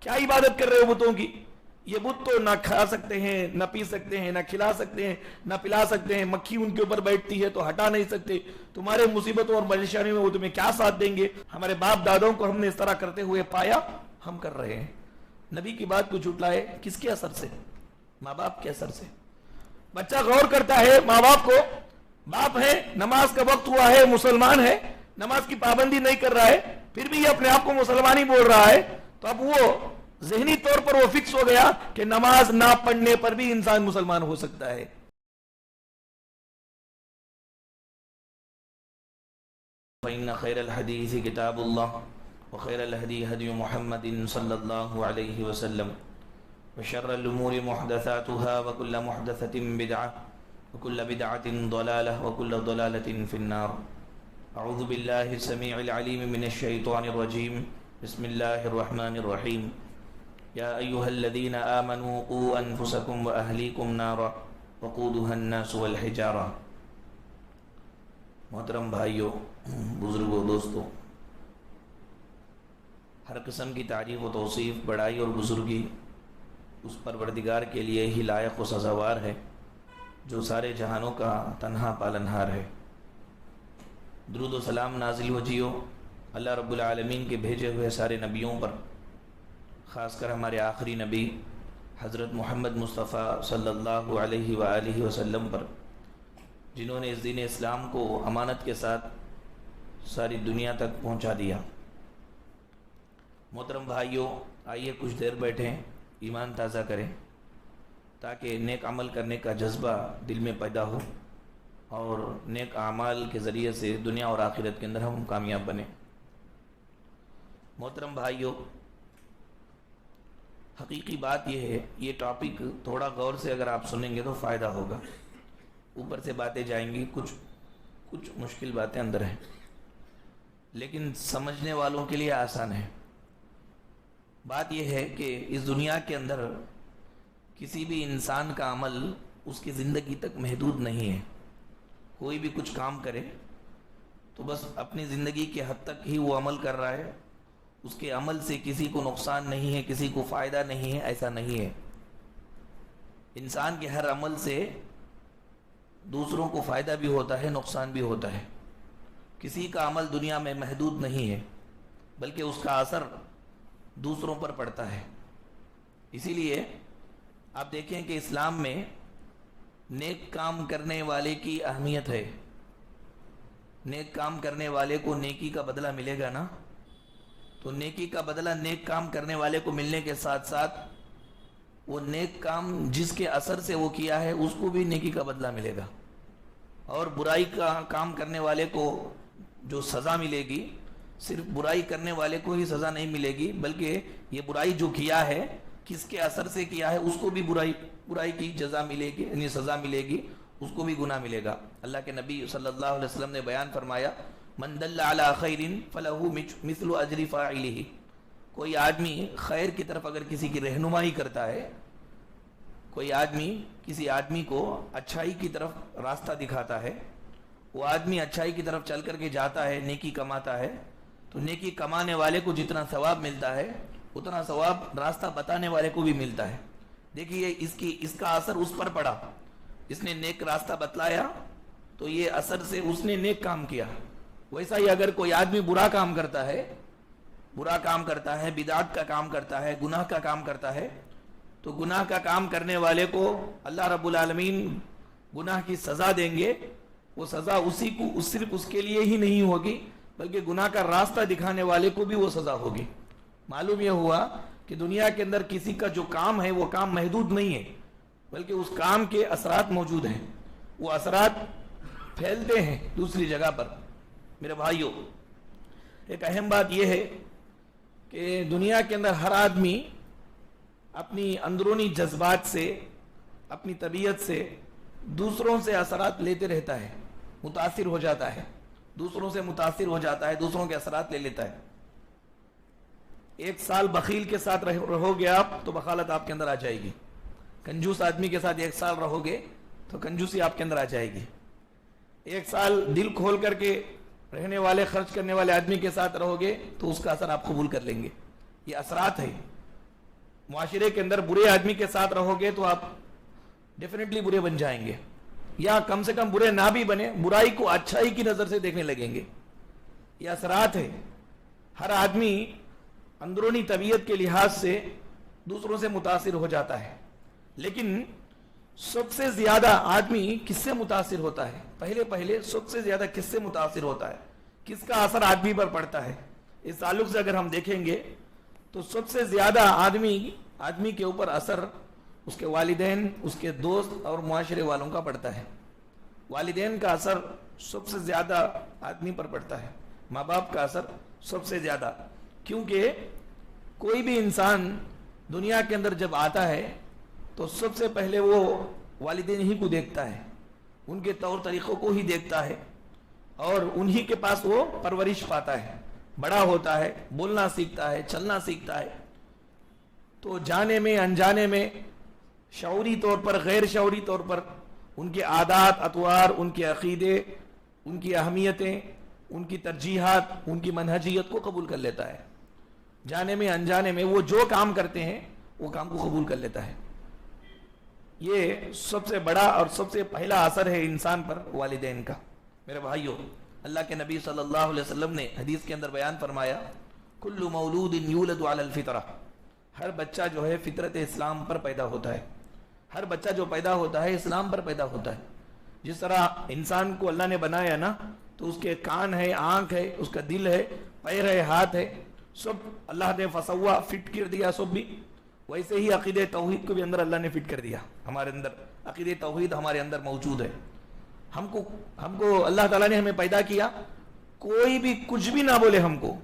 کیا عبادت کر رہے ہو بتوں کی؟ یہ بت تو نہ کھا سکتے ہیں، نہ پی سکتے ہیں، نہ کھلا سکتے ہیں، نہ پلا سکتے ہیں، مکھی ان کے اوپر بیٹھتی ہے تو ہٹا نہیں سکتے، تمہارے مصیبتوں اور پریشانیوں میں وہ تمہیں کیا ساتھ دیں گے؟ ہمارے باپ دادوں کو ہم نے اس طرح کرتے ہوئے پایا، ہم کر رہے ہیں۔ نبی کی بات کو جھٹلائے کس کے اثر سے؟ ماں باپ کے اثر سے۔ بچہ غور کرتا ہے ماں باپ کو، باپ ہے، نماز کا وقت ہوا ہے، مسلمان ہے، نماز کی پابندی نہیں کر رہا ہے، پھر بھی یہ اپنے آپ کو مسلمان ہی بول رہا ہے، تو اب وہ ذہنی طور پر وہ فکس ہو گیا کہ نماز نہ پڑھنے پر بھی انسان مسلمان ہو سکتا ہے۔ فإن خير الحديث كتاب الله وخير الهدي هدي محمد صلى الله عليه وسلم وشر الأمور محدثاتها وكل محدثة بدعة وكل بدعة ضلالة وكل ضلالة في النار۔ أعوذ بالله السميع العليم من الشيطان الرجيم، بسم الله الرحمن الرحيم۔ يا أيها الذين آمنوا قوا أنفسكم وأهليكم نارا وقودها الناس والحجارة۔ محترم بھائیوں، بزرگوں، دوستوں، ہر قسم کی تعریف و توصیف، بڑائی اور بزرگی اس پروردگار کے لیے ہی لائق و سزاوار ہے جو سارے جہانوں کا تنہا پالنہار ہے۔ درود و سلام نازل و جیو اللہ رب العالمین کے بھیجے ہوئے سارے نبیوں پر، خاص کر ہمارے آخری نبی حضرت محمد مصطفیٰ صلی اللہ علیہ وآلہ وسلم پر، جنہوں نے اس دین اسلام کو امانت کے ساتھ ساری دنیا تک پہنچا دیا۔ محترم بھائیوں، آئیے کچھ دیر بیٹھیں، ایمان تازہ کریں تاکہ نیک عمل کرنے کا جذبہ دل میں پیدا ہو اور نیک اعمال کے ذریعے سے دنیا اور آخرت کے اندر ہم کامیاب بنیں۔ محترم بھائیوں، حقیقی بات یہ ہے، یہ ٹاپک تھوڑا غور سے اگر آپ سنیں گے تو فائدہ ہوگا۔ اوپر سے باتیں جائیں گی، کچھ مشکل باتیں اندر ہیں، لیکن سمجھنے والوں کے لیے آسان ہے۔ بات یہ ہے کہ اس دنیا کے اندر کسی بھی انسان کا عمل اس کی زندگی تک محدود نہیں ہے۔ کوئی بھی کچھ کام کرے تو بس اپنی زندگی کے حد تک ہی وہ عمل کر رہا ہے، اس کے عمل سے کسی کو نقصان نہیں ہے، کسی کو فائدہ نہیں ہے، ایسا نہیں ہے۔ انسان کے ہر عمل سے دوسروں کو فائدہ بھی ہوتا ہے، نقصان بھی ہوتا ہے۔ کسی کا عمل دنیا میں محدود نہیں ہے، بلکہ اس کا اثر دوسروں پر پڑتا ہے۔ اسی لیے آپ دیکھیں کہ اسلام میں نیک کام کرنے والے کی اہمیت ہے۔ نیک کام کرنے والے کو نیکی کا بدلہ ملے گا نا، تو نیکی کا بدلہ نیک کام کرنے والے کو ملنے کے ساتھ ساتھ وہ نیک کام جس کے اثر سے وہ کیا ہے اس کو بھی نیکی کا بدلہ ملے گا، اور برائی کا کام کرنے والے کو جو سزا ملے گی، صرف برائی کرنے والے کو ہی سزا نہیں ملے گی، بلکہ یہ برائی جو کیا ہے کس کے اثر سے کیا ہے اس کو بھی برائی کی جزا ملے گی، یعنی سزا ملے گی، اس کو بھی گناہ ملے گا۔ اللہ کے نبی صلی اللہ علیہ وسلم نے بیان فرمایا، من دل علی خیر فلہ مثل اجر فاعلہ۔ کوئی آدمی خیر کی طرف اگر کسی کی رہنمائی کرتا ہے، کوئی آدمی کسی آدمی کو اچھائی کی طرف راستہ دکھاتا ہے، وہ آدمی اچھائی کی طرف چل کر کے جاتا ہے، نیکی کماتا ہے، تو نیکی کمانے والے کو جتنا ثواب ملتا ہے اتنا ثواب راستہ بتانے والے کو بھی ملتا ہے۔ دیکھیے اس کا اثر اس پر پڑا، اس نے نیک راستہ بتلایا تو یہ اثر سے اس نے نیک کام کیا۔ ویسا ہی اگر کوئی آدمی برا کام کرتا ہے، بدعت کا کام کرتا ہے، گناہ کا کام کرتا ہے، تو گناہ کا کام کرنے والے کو اللہ رب العالمین گناہ کی سزا دیں گے۔ وہ سزا صرف اس کے لیے ہی نہیں ہوگی، بلکہ گناہ کا راستہ دکھانے والے کو بھی وہ سزا ہوگی۔ معلوم یہ ہوا کہ دنیا کے اندر کسی کا جو کام ہے وہ کام محدود نہیں ہے، بلکہ اس کام کے اثرات موجود ہیں، وہ اثرات پھیلتے ہیں دوسری جگہ پر۔ میرے بھائیوں، ایک اہم بات یہ ہے کہ دنیا کے اندر ہر آدمی اپنی اندرونی جذبات سے، اپنی طبیعت سے دوسروں سے اثرات لیتے رہتا ہے، متاثر ہو جاتا ہے، دوسروں سے متاثر ہو جاتا ہے، دوسروں کے اثرات لے لیتا ہے۔ ایک سال بخیل کے ساتھ رہو گے آپ تو بخالت آپ کے اندر آ جائے گی، کنجوس آدمی کے ساتھ ایک سال رہو گے تو کنجوسی آپ کے اندر آ جائے گی، ایک سال دل کھول کر کے رہنے والے، خرچ کرنے والے آدمی کے ساتھ رہو گے تو اس کا اثر آپ قبول کر لیں گے۔ یہ اثرات ہیں، معاشرے کے اندر برے آدمی کے ساتھ رہو گے تو آپ ڈیفینیٹلی برے بن جائیں گے، یا کم سے کم برے نہ بھی بنے، برائی کو اچھائی کی نظر سے دیکھنے لگیں گے. یہ اثرات ہے. ہر آدمی اندرونی طبیعت کے لحاظ سے دوسروں سے متاثر ہو جاتا ہے، لیکن سب سے زیادہ آدمی کس سے متاثر ہوتا ہے؟ پہلے سب سے زیادہ کس سے متاثر ہوتا ہے؟ کس کا اثر آدمی پر پڑتا ہے؟ اس تعلق سے اگر ہم دیکھیں گے تو سب سے زیادہ آدمی کے اوپر اثر اس کے والدین، اس کے دوست اور معاشرے والوں کا پڑتا ہے. والدین کا اثر سب سے زیادہ آدمی پر پڑتا ہے، ماں باپ کا اثر سب سے زیادہ، کیونکہ کوئی بھی انسان دنیا کے اندر جب آتا ہے تو سب سے پہلے وہ والدین ہی کو دیکھتا ہے، ان کے طور طریقوں کو ہی دیکھتا ہے، اور انہی کے پاس وہ پرورش پاتا ہے، بڑا ہوتا ہے، بولنا سیکھتا ہے، چلنا سیکھتا ہے. تو جانے میں انجانے میں شعوری طور پر غیر شعوری طور پر ان کے عادات اطوار، ان کے عقیدے، ان کی اہمیتیں، ان کی ترجیحات، ان کی منہجیت کو قبول کر لیتا ہے. جانے میں انجانے میں وہ جو کام کرتے ہیں وہ کام کو قبول کر لیتا ہے. یہ سب سے بڑا اور سب سے پہلا اثر ہے انسان پر والدین کا. میرے بھائیوں، اللہ کے نبی صلی اللہ علیہ وسلم نے حدیث کے اندر بیان فرمایا، کل مولود یولد علی الفطرہ، ہر بچہ جو ہے فطرت اسلام پر پیدا ہوتا ہے. ہر بچہ جو پیدا ہوتا ہے اسلام پر پیدا ہوتا ہے. جس طرح انسان کو اللہ نے بنایا نا، تو اس کے کان ہے، آنکھ ہے، اس کا دل ہے، پیر ہے، ہاتھ ہے، سب اللہ نے فسوا فٹ کر دیا سب بھی. ویسے ہی عقیدہ توحید کو بھی اندر اللہ نے فٹ کر دیا. ہمارے اندر عقیدہ توحید ہمارے اندر موجود ہے. ہم کو اللہ تعالیٰ نے ہمیں پیدا کیا، کوئی بھی کچھ بھی نہ بولے، ہم کو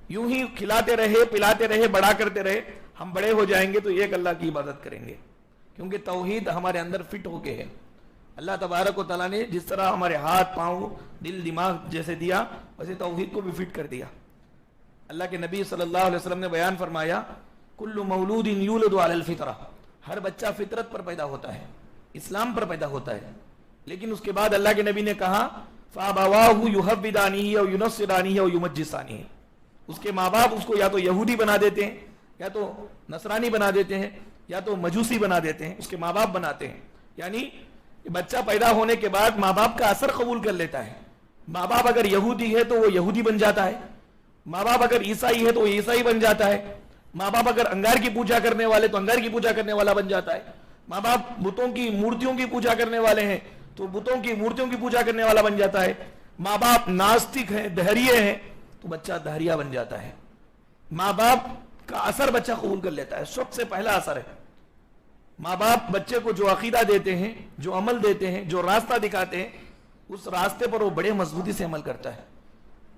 یوں ہی کھلاتے رہے، پلاتے رہے، بڑا کرتے رہے. ہم بڑے ہو جائیں گے تو ایک اللہ کی عبادت کریں گے، کیونکہ توحید ہمارے اندر فٹ ہو کے ہے. اللہ تبارک و تعالیٰ نے جس طرح ہمارے ہاتھ، پاؤں، دل، دماغ جیسے دیا، ویسے توحید کو بھی فٹ کر دیا. اللہ کے نبی صلی اللہ علیہ وسلم نے بیان فرمایا، کل مولود یولد علی الفطرہ، ہر بچہ فطرت پر پیدا ہوتا ہے، اسلام پر پیدا ہوتا ہے. لیکن اس کے بعد اللہ کے نبی نے کہا، فَأَبَوَاهُ يُحَوِّدَانِهِ أَوْ يُنَصِّرَانِهِ أَوْ يُمَجِّسَانِهِ، اس کے ماں باپ اس کو یا تو یہودی بنا دیتے ہیں، یا تو نصرانی بنا دیتے ہیں، یا تو مجوسی بنا دیتے ہیں. اس کے ماں باپ بناتے ہیں. یعنی بچہ پیدا ہونے کے بعد ماں باپ کا اثر قبول کر لیتا ہے. ماں باپ اگر یہودی ہے تو وہ یہودی بن جاتا ہے، ماں باپ اگر عیسائی ہے تو وہ عیسائی بن جاتا ہے، ماں باپ اگر انگار کی پوجا کرنے والے تو انگار کی پوجا کرنے والا بن جاتا ہے، ماں باپ بتوں کی مورتیوں کی پوجا کرنے والے ہیں تو بتوں کی مورتیوں کی پوجا کرنے والا بن جاتا ہے، ماں باپ ناستک ہیں، دہریے ہیں تو بچہ دہریہ بن جاتا ہے. ماں باپ کا اثر بچہ قبول کر لیتا ہے. سب سے پہلا اثر ہے ماں باپ بچے کو جو عقیدہ دیتے ہیں، جو عمل دیتے ہیں، جو راستہ دکھاتے ہیں، اس راستے پر وہ بڑے مضبوطی سے عمل کرتا ہے.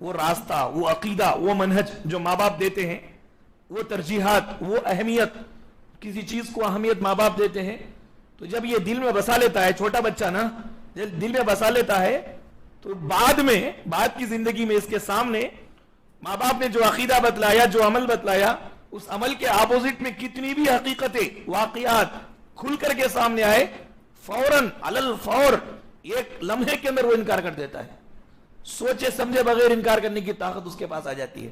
وہ راستہ، وہ عقیدہ، وہ منہج جو ماں باپ دیتے ہیں، وہ ترجیحات، وہ اہمیت، کسی چیز کو اہمیت ماں باپ دیتے ہیں، تو جب یہ دل میں بسا لیتا ہے، چھوٹا بچہ نا جب دل میں بسا لیتا ہے تو بعد کی زندگی میں اس کے سامنے ماں باپ نے جو عقیدہ بتلایا، جو عمل بتلایا، اس عمل کے اپوزٹ میں کتنی بھی حقیقتیں، واقعات کھل کر کے سامنے آئے، فوراً علی الفور ایک لمحے کے اندر وہ انکار کر دیتا ہے. سوچے سمجھے بغیر انکار کرنے کی طاقت اس کے پاس آ جاتی ہے.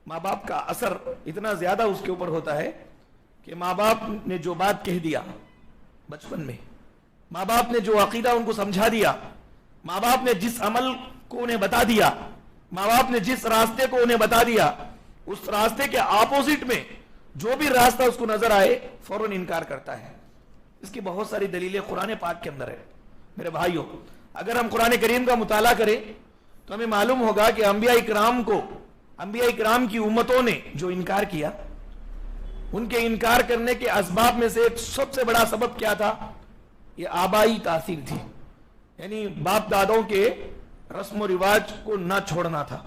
ماں باپ کا اثر اتنا زیادہ اس کے اوپر ہوتا ہے کہ ماں باپ نے جو بات کہہ دیا بچپن میں، ماں باپ نے جو عقیدہ ان کو سمجھا دیا، ماں باپ نے جس عمل کو انہیں بتا دیا، ماں باپ نے جس راستے کو انہیں بتا دیا، اس راستے کے اپوزٹ میں جو بھی راستہ اس کو نظر آئے فوراً انکار کرتا ہے. اس کی بہت ساری دلیلیں قرآن پاک کے اندر ہے. میرے بھائیوں، اگر ہم قرآن کریم کا مطالعہ کریں تو ہمیں معلوم ہوگا کہ انبیاء اکرام کی امتوں نے جو انکار کیا، ان کے انکار کرنے کے اسباب میں سے سب سے بڑا سبب کیا تھا؟ یہ آبائی تاثیر تھی. یعنی باپ داداؤں کے رسم و رواج کو نہ چھوڑنا تھا.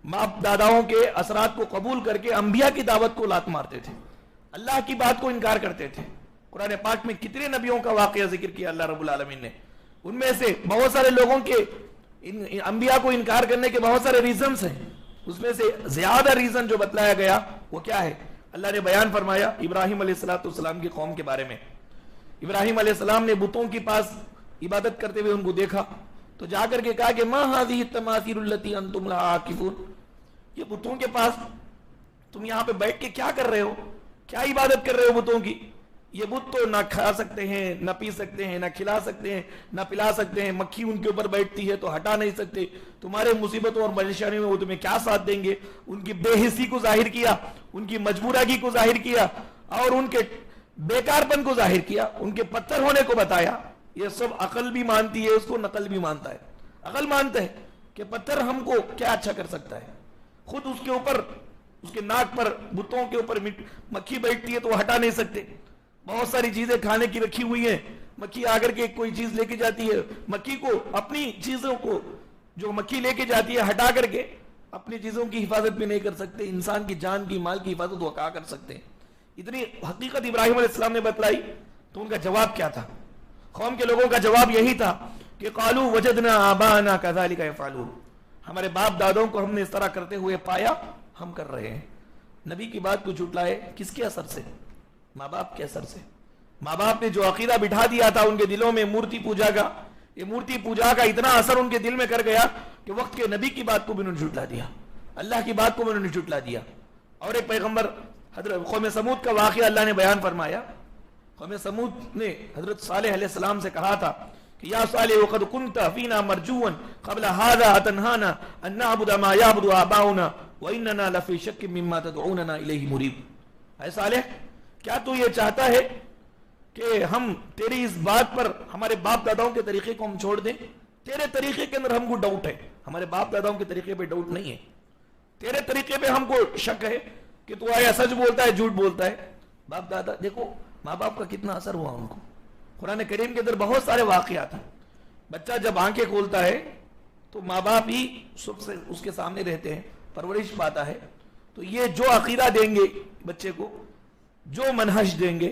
باپ داداؤں کے اثرات کو قبول کر کے انبیاء کی دعوت کو لات مارتے تھے، اللہ کی بات کو انکار کرتے تھے. قرآن پاک میں کتنے نبیوں کا واقعہ ذکر کیا اللہ رب العالمین نے. ان میں سے بہت سارے لوگوں کے انبیاء کو انکار کرنے کے بہت سارے ریزنز ہیں. اس میں سے زیادہ ریزن جو بتلایا گیا وہ کیا ہے؟ اللہ نے بیان فرمایا ابراہیم علیہ السلام کی قوم کے بارے میں. ابراہیم علیہ السلام نے بتوں کے پاس عبادت کرتے ہوئے ان کو دیکھا تو جا کر کے کہا کہ ما هذه التماثيل التي انتم لها عاكفون، یہ بتوں کے پاس تم یہاں پہ بیٹھ کے کیا کر رہے ہو؟ کیا عبادت کر رہے ہو بتوں کی؟ یہ بت تو نہ کھا سکتے ہیں، نہ پی سکتے ہیں، نہ کھلا سکتے ہیں، نہ پلا سکتے ہیں، مکھی ان کے اوپر بیٹھتی ہے تو ہٹا نہیں سکتے، تمہارے مصیبتوں اور پریشانیوں میں وہ تمہیں کیا ساتھ دیں گے؟ ان کی بے حسی کو ظاہر کیا، ان کی مجبورگی کو ظاہر کیا، اور ان کے بیکار پن کو ظاہر کیا، ان کے پتھر ہونے کو بتایا۔ یہ سب عقل بھی مانتی ہے اس کو، نقل بھی مانتا ہے۔ عقل مانتا ہے کہ پتھر ہم کو کیا اچھا کر سکتا ہے، خود اس کے اوپر، اس کے ناک پر، بتوں کے اوپر مکھی بیٹھتی ہے تو وہ ہٹا نہیں سکتے۔ بہت ساری چیزیں کھانے کی رکھی ہوئی ہیں، مکھی آ کر کے کوئی چیز لے کے جاتی ہے، مکھی کو اپنی چیزوں کو جو مکھی لے کے جاتی ہے ہٹا کر کے اپنی چیزوں کی حفاظت بھی نہیں کر سکتے۔ انسان کی جان کی، مال کی حفاظت وہ کہاں کر سکتے ہیں؟ اتنی حقیقت ابراہیم علیہ السلام نے بتلائی تو ان کا جواب کیا تھا؟ قوم کے لوگوں کا جواب یہی تھا کہ قالوا وجدنا آباءنا كذلك يفعلون، ہمارے باپ دادوں کو ہم نے اس طرح کرتے ہوئے پایا، ہم کر رہے ہیں۔ نبی کی بات کو جھٹلائے کس کے اثر سے؟ ماں باپ کے اثر سے۔ ماں باپ نے جو عقیدہ بٹھا دیا تھا ان کے دلوں میں مورتی پوجا کا، یہ مورتی پوجا کا اتنا اثر ان کے دل میں کر گیا کہ وقت کے نبی کی بات کو بھی انہوں نے جھٹلا دیا، اللہ کی بات کو بھی انہوں نے جھٹلا دیا۔ اور ایک پیغمبر حضرت قوم سمود کا واقعہ اللہ نے بیان فرمایا۔ قوم سمود نے حضرت صالح علیہ السلام سے کہا تھا کہ یا صالح وقد كنت فينا مرجوا قبل هذا اتنهانا ان نعبد ما يعبد آباؤنا واننا لفي شك مما تدعوننا اليه مريب۔ اے صالح، کیا تو یہ چاہتا ہے کہ ہم تیری اس بات پر، ہمارے باپ داداؤں کے طریقے کو ہم چھوڑ دیں؟ تیرے طریقے کے اندر ہم کو ڈاؤٹ ہے، ہمارے باپ داداؤں کے طریقے پہ ڈاؤٹ نہیں ہے، تیرے طریقے پہ ہم کو شک ہے کہ تو آیا سچ بولتا ہے جھوٹ بولتا ہے۔ باپ دادا، دیکھو ماں باپ کا کتنا اثر ہوا ان کو۔ قرآن کریم کے اندر بہت سارے واقعات ہیں۔ بچہ جب آنکھیں کھولتا ہے تو ماں باپ ہی سب سے اس کے سامنے رہتے ہیں، پرورش پاتا ہے۔ تو یہ جو عقیدہ دیں گے بچے کو، جو منہج دیں گے،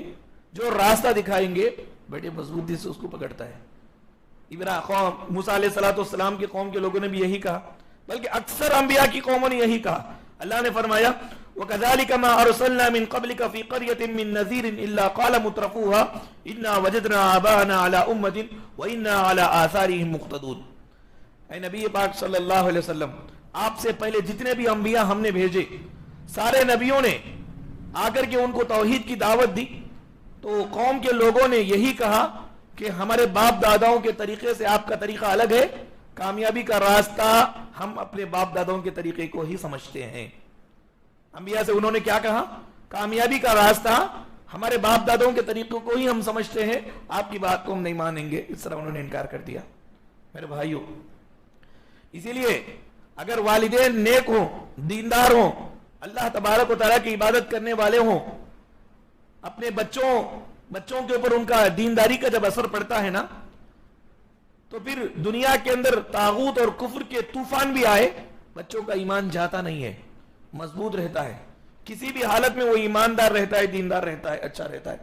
جو راستہ دکھائیں گے، بڑے مضبوطی سے اس کو پکڑتا ہے۔ قوم موسیٰ علیہ السلام کی قوم کے لوگوں نے بھی یہی کہا، بلکہ اکثر انبیاء کی قوموں نے یہی کہا۔ اللہ نے فرمایا وَكَذَلِكَ مَا أَرْسَلْنَا مِن قَبْلِكَ فِي قَرْيَةٍ مِّن نَذِيرٍ إِلَّا قَالَ مُتْرَفُوهَا إِنَّا وَجَدْنَا آبَاءَنَا عَلَىٰ أُمَّةٍ وَإِنَّا عَلَىٰ آثَارِهِمْ مُقْتَدُونَ۔ اے نبی پاک صلی اللہ علیہ وسلم، آپ سے پہلے جتنے بھی انبیاء ہم نے بھیجے، سارے نبیوں نے آ کر کے ان کو توحید کی دعوت دی، تو قوم کے لوگوں نے یہی کہا کہ ہمارے باپ داداؤں کے طریقے سے آپ کا طریقہ الگ ہے، کامیابی کا راستہ ہم اپنے باپ داداؤں کے طریقے کو ہی سمجھتے ہیں۔ انبیاء سے انہوں نے کیا کہا؟ کامیابی کا راستہ ہمارے باپ داداؤں کے طریقوں کو ہی ہم سمجھتے ہیں، آپ کی بات کو ہم نہیں مانیں گے۔ اس طرح انہوں نے انکار کر دیا۔ میرے بھائیوں، اسی لیے اگر والدین نیک ہوں، دیندار ہوں، اللہ تبارک و تعالیٰ کی عبادت کرنے والے ہوں، اپنے بچوں کے اوپر ان کا دینداری کا جب اثر پڑتا ہے نا، تو پھر دنیا کے اندر طاغوت اور کفر کے طوفان بھی آئے، بچوں کا ایمان جاتا نہیں ہے، مضبوط رہتا ہے، کسی بھی حالت میں وہ ایماندار رہتا ہے، دیندار رہتا ہے، اچھا رہتا ہے۔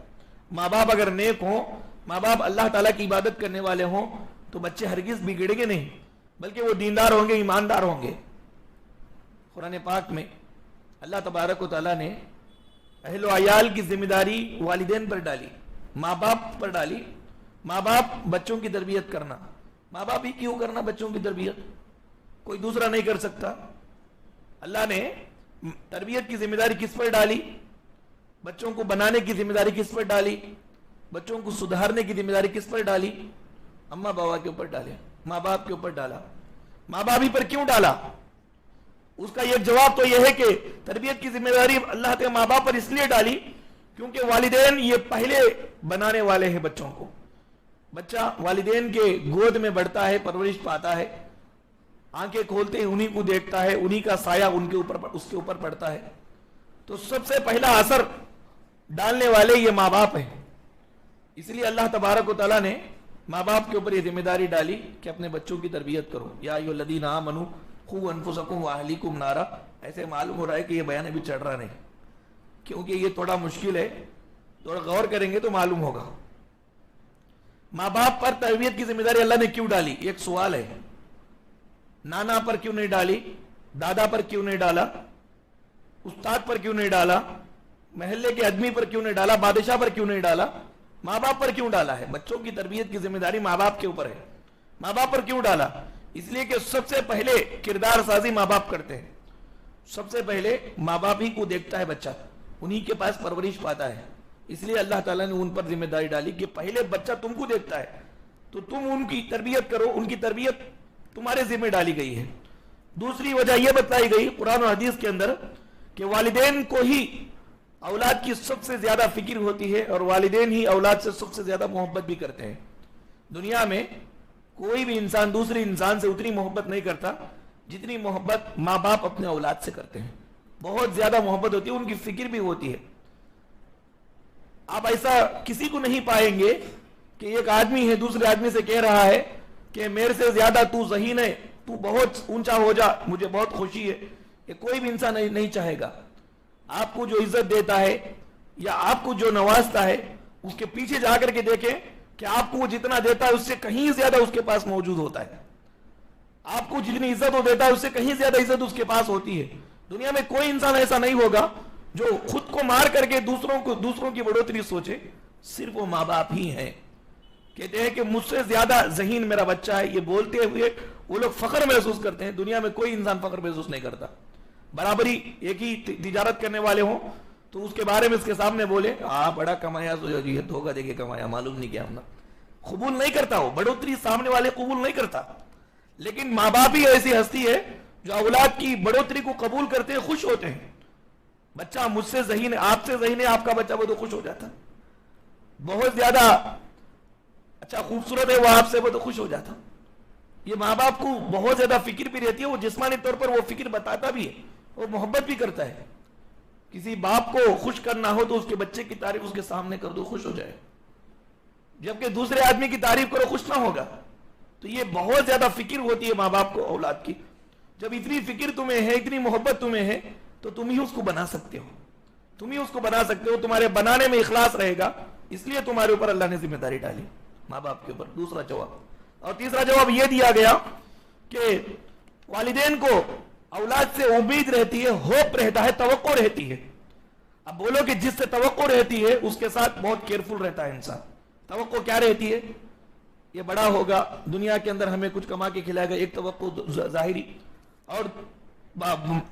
ماں باپ اگر نیک ہوں، ماں باپ اللہ تعالیٰ کی عبادت کرنے والے ہوں، تو بچے ہرگز بگڑیں گے نہیں، بلکہ وہ دیندار ہوں گے، ایماندار ہوں گے۔ قرآن پاک میں اللہ تبارک و تعالیٰ نے اہل و عیال کی ذمہ داری والدین پر ڈالی، ماں باپ پر ڈالی۔ ماں باپ بچوں کی تربیت کرنا، ماں باپ ہی کیوں کرنا بچوں کی تربیت، کوئی دوسرا نہیں کر سکتا۔ اللہ نے تربیت کی ذمہ داری کس پر ڈالی؟ بچوں کو بنانے کی ذمہ داری کس پر ڈالی؟ بچوں کو سدھارنے کی ذمہ داری کس پر ڈالی؟ اماں بابا کے اوپر ڈالے، ماں باپ کے اوپر ڈالا۔ ماں باپ ہی پر کیوں ڈالا؟ اس کا ایک جواب تو یہ ہے کہ تربیت کی ذمہ داری اللہ کے ماں باپ پر اس لیے ڈالی کیونکہ والدین یہ پہلے بنانے والے ہیں بچوں کو۔ بچہ والدین کے گود میں بڑھتا ہے، پرورش پاتا ہے، آنکھیں کھولتے ہیں انہی کو دیکھتا ہے، انہی کا سایہ اس کے اوپر پڑتا ہے۔ تو سب سے پہلا اثر ڈالنے والے یہ ماں باپ ہیں۔ اس لیے اللہ تبارک و تعالیٰ نے ماں باپ کے اوپر یہ ذمہ داری ڈالی کہ اپنے بچوں کی تربیت کرو۔ یا ایھا الذین آمنوا قوا انفسکم واہلیکم نارا۔ ایسے معلوم ہو رہا ہے کہ یہ بیان ابھی چڑھ رہا نہیں، کیونکہ یہ تھوڑا مشکل ہے، تھوڑا غور کریں گے تو معلوم ہوگا۔ ماں باپ پر تربیت کی ذمہ داری اللہ نے کیوں ڈالی؟ ایک سوال ہے، نانا پر کیوں نہیں ڈالی؟ دادا پر کیوں نہیں ڈالا؟ استاد پر کیوں نہیں ڈالا؟ محلے کے آدمی پر کیوں نہیں ڈالا؟ بادشاہ پر کیوں نہیں ڈالا؟ ماں باپ پر کیوں ڈالا ہے؟ بچوں کی تربیت کی ذمہ داری ماں باپ کے اوپر ہے۔ ماں باپ پر کیوں ڈالا؟ اس لیے کہ سب سے پہلے کردار سازی ماں باپ کرتے ہیں۔ سب سے پہلے ماں باپ ہی کو دیکھتا ہے بچہ, انہی کے پاس پرورش پاتا ہے. اس لیے اللہ تعالیٰ نے ان پر ذمہ داری ڈالی کہ پہلے بچہ تم کو دیکھتا ہے تو تم ان کی تربیت کرو, ان کی تربیت تمہارے ذمہ ڈالی گئی ہے. دوسری وجہ یہ بتائی گئی قرآن و حدیث کے اندر کہ والدین کو ہی اولاد کی سب سے زیادہ فکر ہوتی ہے اور والدین ہی اولاد سے سب سے زیادہ محبت بھی کرتے ہیں. دنیا میں کوئی بھی انسان دوسرے انسان سے اتنی محبت نہیں کرتا جتنی محبت ماں باپ اپنے اولاد سے کرتے ہیں. بہت زیادہ محبت ہوتی ہے, ان کی فکر بھی ہوتی ہے. آپ ایسا کسی کو نہیں پائیں گے کہ ایک آدمی ہے دوسرے آدمی سے کہہ رہا ہے کہ میرے سے زیادہ تو ذہین ہے, تو بہت اونچا ہو جا, مجھے بہت خوشی ہے. یہ کوئی بھی انسان نہیں چاہے گا. آپ کو جو عزت دیتا ہے یا آپ کو جو نوازتا ہے اس کے پیچھے جا کر کے دیکھیں کہ آپ کو وہ جتنا دیتا ہے اس سے کہیں زیادہ اس کے پاس موجود ہوتا ہے. آپ کو جتنی عزت وہ دیتا ہے اس سے کہیں زیادہ عزت اس کے پاس ہوتی ہے. دنیا میں کوئی انسان ایسا نہیں ہوگا جو خود کو مار کر کے دوسروں کی بڑھوتری سوچے. صرف وہ ماں باپ ہی ہیں. کہتے ہیں کہ مجھ سے زیادہ ذہین میرا بچہ ہے, یہ بولتے ہوئے وہ لوگ فخر محسوس کرتے ہیں. دنیا میں کوئی انسان فخر محسوس نہیں کرتا. برابری ایک ہی تجارت کرنے والے ہوں تو اس کے بارے میں اس کے سامنے بولے بڑا کمایا, یہ دھوکہ دے کے کمایا, معلوم نہیں کیا ہونا, قبول نہیں کرتا. وہ بڑھوتری سامنے والے قبول نہیں کرتا. لیکن ماں باپ ہی ایسی ہستی ہے جو اولاد کی بڑھوتری کو قبول کرتے ہیں, خوش ہوتے ہیں. بچہ مجھ سے ذہین ہے, آپ سے ذہین ہے آپ کا بچہ, وہ تو خوش ہو جاتا. بہت زیادہ اچھا خوبصورت ہے وہ آپ سے, وہ تو خوش ہو جاتا. یہ ماں باپ کو بہت زیادہ فکر بھی رہتی ہے. وہ جسمانی طور پر وہ فکر بتاتا بھی ہے, وہ محبت بھی کرتا ہے. کسی باپ کو خوش کرنا ہو تو اس کے بچے کی تعریف اس کے سامنے کر دو, خوش ہو جائے. جبکہ دوسرے آدمی کی تعریف کرو, خوش نہ ہوگا. تو یہ بہت زیادہ فکر ہوتی ہے ماں باپ کو اولاد کی. جب اتنی فکر تمہیں ہے, اتنی محبت تمہیں ہے, تو تم ہی اس کو بنا سکتے ہو. تم ہی اس کو بنا سکتے ہو. تمہارے بنانے میں اخلاص رہے گا, اس لیے تمہارے اوپر اللہ نے ذمہ داری ڈالی ماں باپ کے اوپر. دوسرا جواب. اور تیسرا جواب یہ دیا گیا کہ والدین کو اولاد سے امید رہتی ہے, ہوپ رہتا ہے, توقع رہتی ہے. اب بولو کہ جس سے توقع رہتی ہے اس کے ساتھ بہت کیئرفل رہتا ہے انسان. توقع کیا رہتی ہے؟ یہ بڑا ہوگا, دنیا کے اندر ہمیں کچھ کما کے کھلائے گا, ایک توقع ظاہری. اور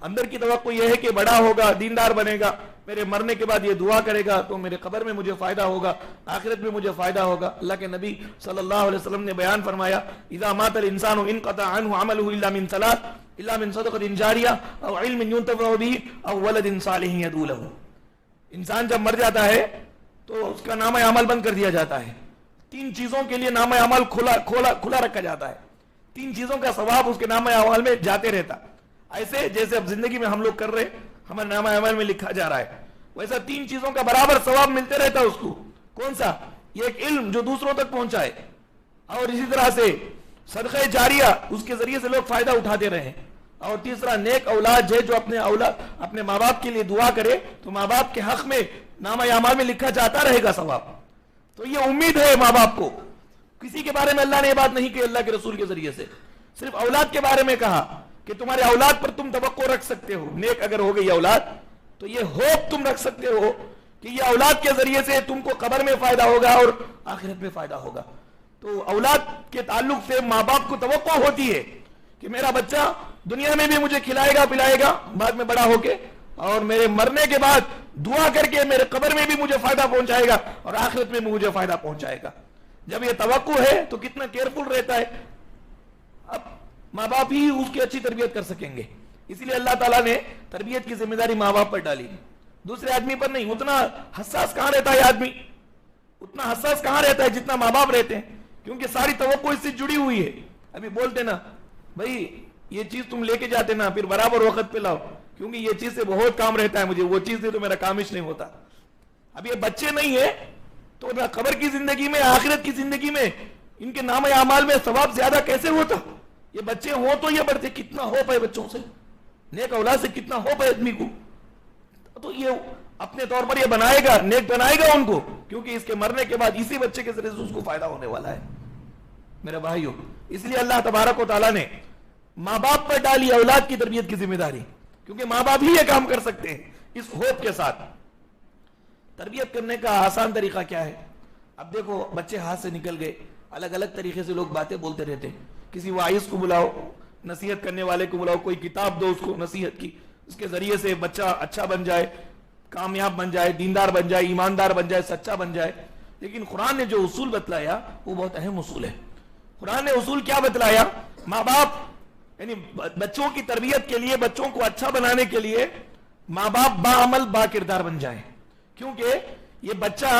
اندر کی توقع یہ ہے کہ بڑا ہوگا, دیندار بنے گا, میرے مرنے کے بعد یہ دعا کرے گا تو میرے قبر میں مجھے فائدہ ہوگا, آخرت میں مجھے فائدہ ہوگا. اللہ کے نبی صلی اللہ علیہ وسلم نے بیان فرمایا اذا مات الانسان انقطع عنه عمله الا من ثلاث الا من صدقۃ جاریہ او علم ينتفع به او ولد صالح يدعو له. انسان جب مر جاتا ہے تو اس کا نامہ عمل بند کر دیا جاتا ہے. 3 چیزوں کے لیے نامہ عمل کھلا رکھا جاتا ہے. 3 چیزوں کا ثواب اس کے نامہ عمل میں جاتے رہتا. ایسے جیسے اب زندگی میں ہم لوگ کر رہے, ہمارے نامہ عمل میں لکھا جا رہا ہے, ویسا 3 چیزوں کا برابر ثواب ملتے رہتا اس کو. کون سا؟ یہ ایک علم جو دوسروں تک پہنچائے, اور اسی طرح سے صدقہ جاریہ, اس کے ذریعے سے لوگ فائدہ اٹھاتے رہے, اور تیسرا نیک اولاد ہے جو اپنے ماں باپ کے لیے دعا کرے تو ماں باپ کے حق میں نامہ اعمال میں لکھا جاتا رہے گا ثواب. تو یہ امید ہے ماں باپ کو. کسی کے بارے میں اللہ نے یہ بات نہیں کہ اللہ کے رسول کے ذریعے سے, صرف اولاد کے بارے میں کہا کہ تمہارے اولاد پر تم توقع رکھ سکتے ہو. نیک اگر ہو گئی اولاد تو یہ ہوپ تم رکھ سکتے ہو کہ یہ اولاد کے ذریعے سے تم کو قبر میں فائدہ ہوگا اور آخرت میں فائدہ ہوگا. تو اولاد کے تعلق سے ماں باپ کو توقع ہوتی ہے کہ میرا بچہ دنیا میں بھی مجھے کھلائے گا پلائے گا بعد میں بڑا ہو کے, اور میرے مرنے کے بعد دعا کر کے میرے قبر میں بھی مجھے فائدہ پہنچائے گا اور آخرت میں بھی مجھے فائدہ پہنچائے گا. جب یہ توقع ہے تو کتنا کیئرفل رہتا ہے. اب ماں باپ ہی اس کی اچھی تربیت کر سکیں گے. اسی لیے اللہ تعالیٰ نے تربیت کی ذمہ داری ماں باپ پر ڈالی, دوسرے آدمی پر نہیں. اتنا حساس کہاں رہتا ہے آدمی, اتنا حساس کہاں رہتا ہے جتنا ماں باپ رہتے ہیں, کیونکہ ساری توقع اس سے جڑی ہوئی ہے. ابھی بولتے نا بھائی یہ چیز تم لے کے جاتے نا, پھر برابر وقت پہ لاؤ, کیونکہ یہ چیز سے بہت کام رہتا ہے مجھے, وہ چیز سے تو میرا کام ہی نہیں ہوتا. اب یہ بچے نہیں ہے تو نہ قبر کی زندگی میں آخرت کی زندگی میں ان کے نام اعمال میں ثواب زیادہ کیسے ہوتا. یہ بچے ہوں تو یہ بڑھتے, کتنا ہوپ ہے بچوں سے, نیک اولاد سے کتنا ہوپ ہے آدمی کو. تو یہ اپنے طور پر یہ بنائے گا, نیک بنائے گا ان کو, کیونکہ اس کے مرنے کے بعد اسی بچے کے ذریعے سے اس کو فائدہ ہونے والا ہے میرے بھائیوں. اس لیے اللہ تبارک و تعالیٰ نے ماں باپ پر ڈالی اولاد کی تربیت کی ذمہ داری, کیونکہ ماں باپ ہی یہ کام کر سکتے ہیں. اس ہوپ کے ساتھ تربیت کرنے کا آسان طریقہ کیا ہے؟ اب دیکھو بچے ہاتھ سے نکل گئے, الگ الگ طریقے سے لوگ باتیں بولتے رہتے ہیں. کسی واعظ کو بلاؤ, نصیحت کرنے والے کو بلاؤ, کوئی کتاب دو اس کو نصیحت کی, اس کے ذریعے سے بچہ اچھا بن جائے, کامیاب بن جائے, دیندار بن جائے, ایماندار بن جائے, سچا بن جائے. لیکن قرآن نے جو اصول بتلایا وہ بہت اہم اصول ہے. قرآن نے اصول کیا بتلایا؟ ماں باپ یعنی بچوں کی تربیت کے لیے, بچوں کو اچھا بنانے کے لیے ماں باپ باعمل با کردار بن جائیں. کیونکہ یہ بچہ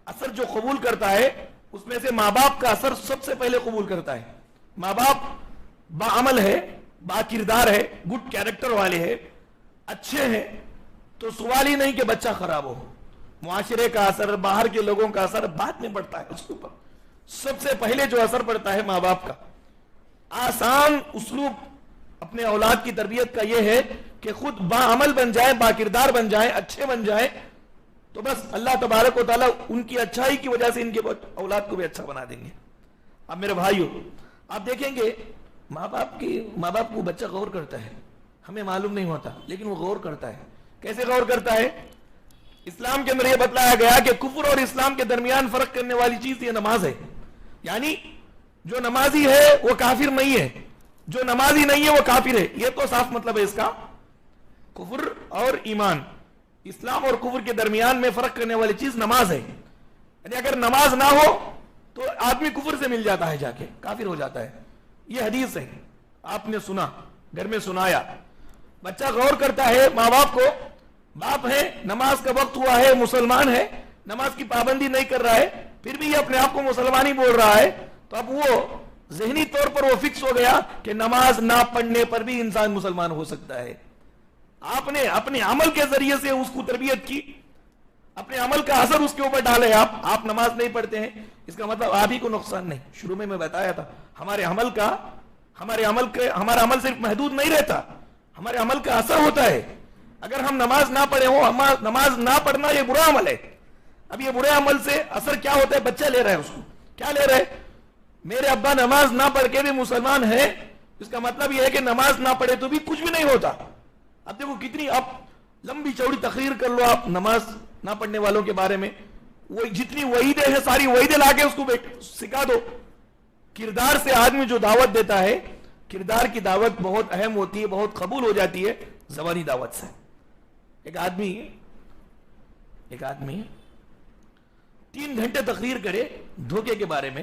اثر جو قبول کرتا ہے اس میں سے ماں باپ کا اثر سب سے پہلے قبول کرتا ہے. ماں باپ باعمل ہے, با کردار ہے, گڈ کیریکٹر والے ہیں, اچھے ہیں, تو سوال ہی نہیں کہ بچہ خراب ہو. معاشرے کا اثر, باہر کے لوگوں کا اثر بعد میں پڑتا ہے اس کے اوپر. سب سے پہلے جو اثر پڑتا ہے ماں باپ کا. آسان اسلوب اپنے اولاد کی تربیت کا یہ ہے کہ خود باعمل بن جائیں, با کردار بن جائیں, اچھے بن جائیں, تو بس اللہ تبارک و تعالیٰ ان کی اچھائی کی وجہ سے ان کے اولاد کو بھی اچھا بنا دیں گے. اب میرے بھائیو, آپ دیکھیں گے ماں باپ کو بچہ غور کرتا ہے, ہمیں معلوم نہیں ہوتا لیکن وہ غور کرتا ہے. کیسے غور کرتا ہے؟ اسلام کے اندر یہ بتلایا گیا کہ کفر اور اسلام کے درمیان فرق کرنے والی چیز یہ نماز ہے. یعنی جو نمازی ہے وہ کافر نہیں ہے, جو نمازی نہیں ہے وہ کافر ہے. یہ تو صاف مطلب ہے اس کا. کفر اور ایمان, اسلام اور کفر کے درمیان میں فرق کرنے والی چیز نماز ہے. یعنی اگر نماز نہ ہو تو آدمی کفر سے مل جاتا ہے, جا کے کافر ہو جاتا ہے. یہ حدیث ہے, آپ نے سنا, گھر میں سنایا. بچہ غور کرتا ہے ماں باپ کو, باپ ہے, نماز کا وقت ہوا ہے, مسلمان ہے, نماز کی پابندی نہیں کر رہا ہے, پھر بھی یہ اپنے آپ کو مسلمان ہی بول رہا ہے, تو اب وہ ذہنی طور پر وہ فکس ہو گیا کہ نماز نہ پڑھنے پر بھی انسان مسلمان ہو سکتا ہے. آپ نے اپنے عمل کے ذریعے سے اس کو تربیت کی, اپنے عمل کا اثر اس کے اوپر ڈالے. آپ نماز نہیں پڑھتے ہیں, اس کا مطلب آپ ہی کو نقصان نہیں. شروع میں بتایا تھا ہمارا عمل صرف محدود نہیں رہتا, ہمارے عمل کا اثر ہوتا ہے. اگر ہم نماز نہ پڑھے ہو, نماز نہ پڑھنا یہ برا عمل ہے. اب یہ برے عمل سے اثر کیا ہوتا ہے؟ بچہ لے رہا ہے اس کو. کیا لے رہا ہے؟ میرے ابا نماز نہ پڑھ کے بھی مسلمان ہے, اس کا مطلب یہ ہے کہ نماز نہ پڑھے تو بھی کچھ بھی نہیں ہوتا. اب دیکھو کتنی, اب لمبی چوڑی تقریر کر لو آپ نماز نہ پڑھنے والوں کے بارے میں, وہ جتنی وعیدیں ہیں ساری وعیدیں لا کے اس کو سکھا دو. کردار سے آدمی جو دعوت دیتا ہے, کردار کی دعوت بہت اہم ہوتی ہے, بہت قبول ہو جاتی ہے زبانی دعوت سے. ایک آدمی 3 گھنٹے تقریر کرے دھوکے کے بارے میں,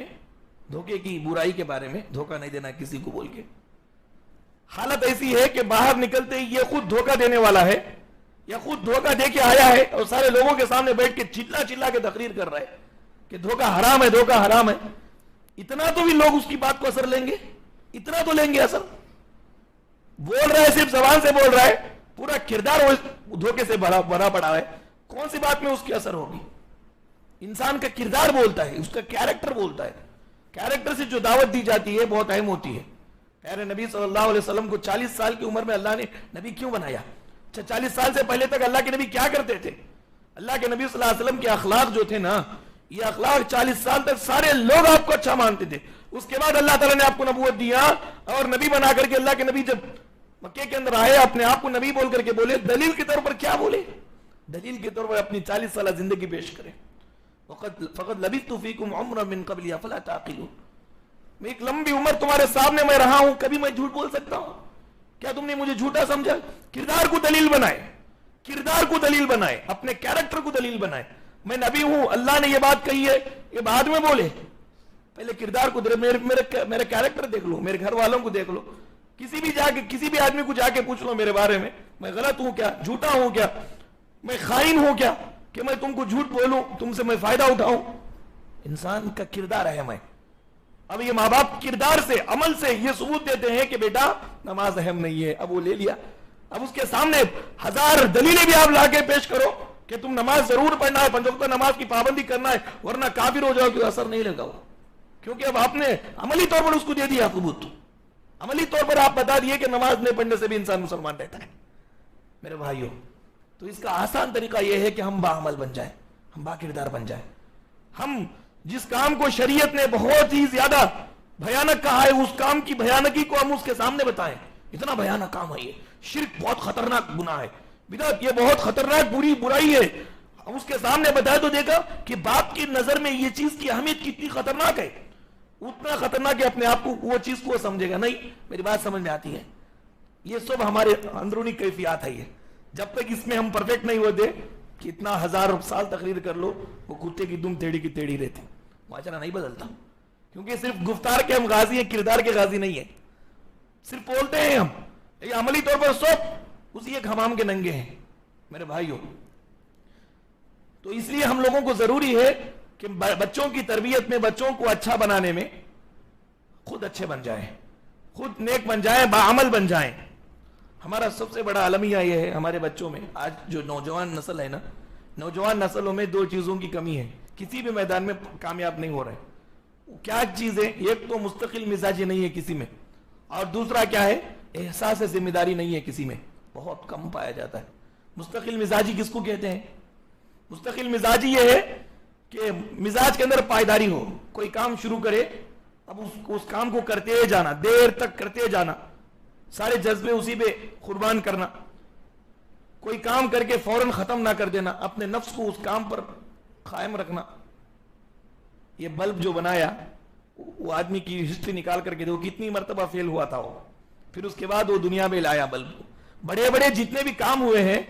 دھوکے کی برائی کے بارے میں, دھوکہ نہیں دینا کسی کو بول کے. حالت ایسی ہے کہ باہر نکلتے ہی یہ خود دھوکہ دینے والا ہے, یا خود دھوکہ دے کے آیا ہے اور سارے لوگوں کے سامنے بیٹھ کے چلا کے تقریر کر رہا ہے کہ دھوکہ حرام ہے, دھوکہ حرام ہے. اتنا تو بھی لوگ اس کی بات کو اثر لیں گے, اتنا تو لیں گے اثر. بول رہا ہے, صرف زبان سے بول رہا ہے, پورا کردار دھوکے سے بھرا پڑا ہے. کون سی بات میں اس کی اثر ہوگی؟ انسان کا کردار بولتا ہے, اس کا کیریکٹر بولتا ہے. کیریکٹر سے جو دعوت دی جاتی ہے بہت اہم ہوتی ہے. پیارے نبی صلی اللہ علیہ وسلم کو 40 سال کی عمر میں اللہ نے نبی کیوں بنایا؟ 40 سال سے پہلے تک اللہ کے نبی کیا کرتے تھے؟ اللہ کے نبی صلی اللہ علیہ وسلم کے اخلاق جو تھے نا, یہ اخلاق 40 سال تک سارے لوگ آپ کو اچھا مانتے تھے. اس کے بعد اللہ تعالیٰ نے آپ کو نبوت دیا اور نبی بنا کر کے, اللہ کے نبی جب مکے کے اندر آئے اپنے آپ کو نبی بول کر کے بولے, دلیل کے طور پر کیا بولے؟ دلیل کے طور پر اپنی 40 سالہ زندگی پیش کرے. فقط لبثت فیکم عمرا من قبل افلا تعقلون, میں ایک لمبی عمر تمہارے سامنے میں رہا ہوں, کبھی میں جھوٹ بول سکتا ہوں؟ کیا تم نے مجھے جھوٹا سمجھا؟ کردار کو دلیل بنائے, کردار کو دلیل بنائے, اپنے کیریکٹر کو دلیل بنائے. میں نبی ہوں, اللہ نے یہ بات کہی ہے, یہ بعد میں بولے. پہلے کردار کو, میرا کیریکٹر دیکھ لو, میرے گھر والوں کو دیکھ لو. کسی بھی آدمی کو جا کے پوچھ لو میرے بارے میں غلط ہوں کیا, جھوٹا ہوں کیا, میں خائن ہوں کیا کہ میں تم کو جھوٹ بولوں, تم سے میں فائدہ اٹھاؤں؟ انسان کا کردار اہم ہے. اب یہ ماں باپ کردار سے, عمل سے یہ ثبوت دیتے ہیں کہ بیٹا نماز اہم نہیں ہے. اب وہ لے لیا, اب اس کے سامنے 1000 دلیلیں بھی آپ لا کے پیش کرو کہ تم نماز ضرور پڑھنا ہے, 5 وقت نماز کی پابندی کرنا ہے, ورنہ کافر ہو جاؤ, کہ اثر نہیں لگا ہوا, کیونکہ اب آپ نے عملی طور پر اس کو دے دیا ثبوت. عملی طور پر آپ بتا دیے کہ نماز نہیں پڑھنے سے بھی انسان مسلمان رہتا ہے. میرے بھائیوں, تو اس کا آسان طریقہ یہ ہے کہ ہم باعمل بن جائیں, ہم با کردار بن جائیں. ہم جس کام کو شریعت نے بہت ہی زیادہ بھیانک کہا ہے, اس کام کی بھیانکی کو ہم اس کے سامنے بتائیں. اتنا بھیانک کام ہے یہ, شرک بہت خطرناک گناہ ہے, بدعت یہ بہت خطرناک برائی ہے. ہم اس کے سامنے بتائے تو دیکھا کہ باپ کی نظر میں یہ چیز کی اہمیت کتنی خطرناک ہے. اتنا خطرناک ہے اپنے آپ کو وہ چیز کو سمجھے گا نہیں. میری بات سمجھ میں آتی ہے؟ یہ سب ہمارے اندرونی کیفیات ہے. یہ جب تک اس میں ہم پرفیکٹ نہیں ہوتے, کتنا 1000 سال تقریر کر لو, وہ کتے کی دم ٹیڑھی کی ٹیڑھی رہتی, معاشرہ نہیں بدلتا. کیونکہ صرف گفتار کے ہم غازی ہیں, کردار کے غازی نہیں ہیں. صرف بولتے ہیں ہم, یہ عملی طور پر سب اسی ایک حمام کے ننگے ہیں میرے بھائیوں. تو اس لیے ہم لوگوں کو ضروری ہے کہ بچوں کی تربیت میں, بچوں کو اچھا بنانے میں خود اچھے بن جائیں, خود نیک بن جائیں, باعمل بن جائیں. ہمارا سب سے بڑا المیہ یہ ہے ہمارے بچوں میں. آج جو نوجوان نسل ہے نا, نوجوان نسلوں میں 2 چیزوں کی کمی ہے, کسی بھی میدان میں کامیاب نہیں ہو رہے. کیا چیز ہے؟ ایک تو مستقل مزاجی نہیں ہے کسی میں, اور دوسرا کیا ہے, احساس ذمہ داری نہیں ہے کسی میں, بہت کم پایا جاتا ہے. مستقل مزاجی کس کو کہتے ہیں؟ مستقل مزاجی یہ ہے کہ مزاج کے اندر پائیداری ہو. کوئی کام شروع کرے, اب اس کام کو کرتے جانا, دیر تک کرتے جانا, سارے جذبے اسی پہ قربان کرنا. کوئی کام کر کے فوراً ختم نہ کر دینا, اپنے نفس کو اس کام پر قائم رکھنا. یہ بلب جو بنایا, وہ آدمی کی ہسٹری نکال کر کے دیکھو کتنی مرتبہ فیل ہوا تھا وہ, پھر اس کے بعد وہ دنیا میں لایا بلب. بڑے بڑے جتنے بھی کام ہوئے ہیں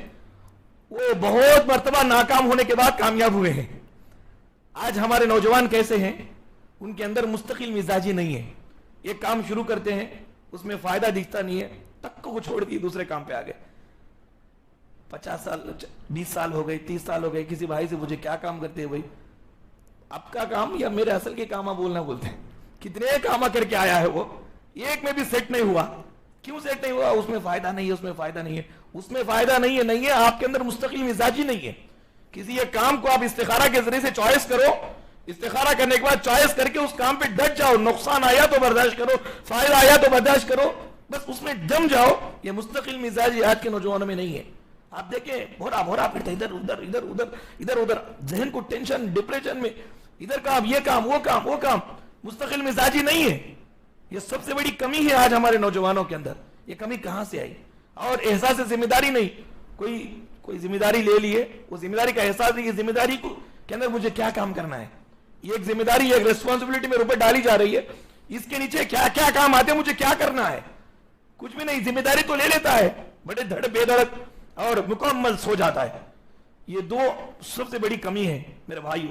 وہ بہت مرتبہ ناکام ہونے کے بعد کامیاب ہوئے ہیں. آج ہمارے نوجوان کیسے ہیں؟ ان کے اندر مستقل مزاجی نہیں ہے. ایک کام شروع کرتے ہیں, اس میں فائدہ دکھتا نہیں ہے, تک کو چھوڑ دی, دوسرے کام پہ آ گئے. 50 سال 20 سال ہو گئے, 30 سال ہو گئے. کسی بھائی سے مجھے کیا کام کرتے ہیں بھائی؟ آپ کا کام یا میرے اصل کے کام بولنا بولتے ہیں. کتنے کام کر کے آیا ہے وہ, ایک میں بھی سیٹ نہیں ہوا. کیوں سیٹ نہیں ہوا؟ اس میں فائدہ نہیں ہے, اس میں فائدہ نہیں ہے, اس میں فائدہ نہیں ہے. نہیں ہے, آپ کے اندر مستقل مزاجی نہیں ہے. کسی ایک کام کو آپ استخارہ کے ذریعے سے چوائس کرو, استخارہ کرنے کے بعد چوائس کر کے اس کام پہ ڈٹ جاؤ. نقصان آیا تو برداشت کرو, فائدہ آیا تو برداشت کرو, بس اس میں جم جاؤ. یہ مستقل مزاجی آج کے نوجوانوں میں نہیں ہے. آپ دیکھیں بھورا بھورا پھرتے ادھر ادھر ادھر ادھر ادھر ادھر, ذہن کو ٹینشن ڈپریشن میں, ادھر کام, یہ کام, وہ کام, وہ کام. مستقل مزاجی نہیں ہے. یہ سب سے بڑی کمی ہے آج ہمارے نوجوانوں کے اندر. یہ کمی کہاں سے آئی؟ اور احساس ذمہ داری نہیں. کوئی ذمہ داری لے لیے, وہ ذمہ داری کا احساس نہیں. ذمہ داری کے اندر مجھے کیا کام کرنا ہے, یہ ایک ذمہ داری, ایک ریسپانسبلٹی میرے اوپر ڈالی جا رہی ہے. اس کے نیچے کیا کیا کام آتے ہیں, مجھے کیا کرنا ہے, کچھ بھی نہیں. ذمہ داری تو لے لیتا ہے, بڑے دھڑ بے دھڑک اور مکمل سو جاتا ہے. یہ 2 سب سے بڑی کمی ہے میرے بھائیو.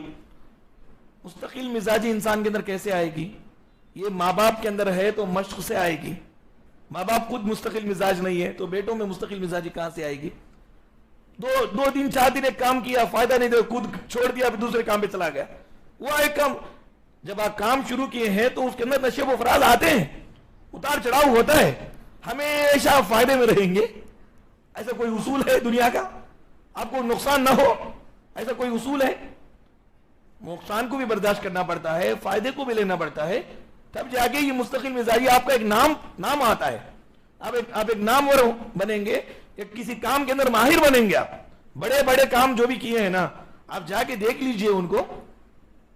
مستقل مزاجی انسان کے اندر کیسے آئے گی؟ یہ ماں باپ کے اندر ہے تو مشق سے آئے گی. ماں باپ خود مستقل مزاج نہیں ہے تو بیٹوں میں مستقل مزاجی کہاں سے آئے گی؟ 2 دن 4 دن ایک کام کیا, فائدہ نہیں دیا, خود چھوڑ دیا, پھر دوسرے کام پہ چلا گیا. وہ ایک کام, جب آپ کام شروع کیے ہیں تو اس کے اندر نشیب و فراز آتے ہیں, اتار چڑھاؤ ہوتا ہے. ہمیشہ فائدے میں رہیں گے ایسا کوئی اصول ہے دنیا کا؟ آپ کو نقصان نہ ہو ایسا کوئی اصول ہے؟ نقصان کو بھی برداشت کرنا پڑتا ہے, فائدے کو بھی لینا پڑتا ہے, تب جا کے یہ مستقل مزاجی آپ کا ایک نام آتا ہے. آپ ایک نامور بنیں گے, ایک کسی کام کے اندر ماہر بنیں گے. آپ بڑے بڑے کام جو بھی کیے ہیں نا, آپ جا کے دیکھ لیجئے ان کو.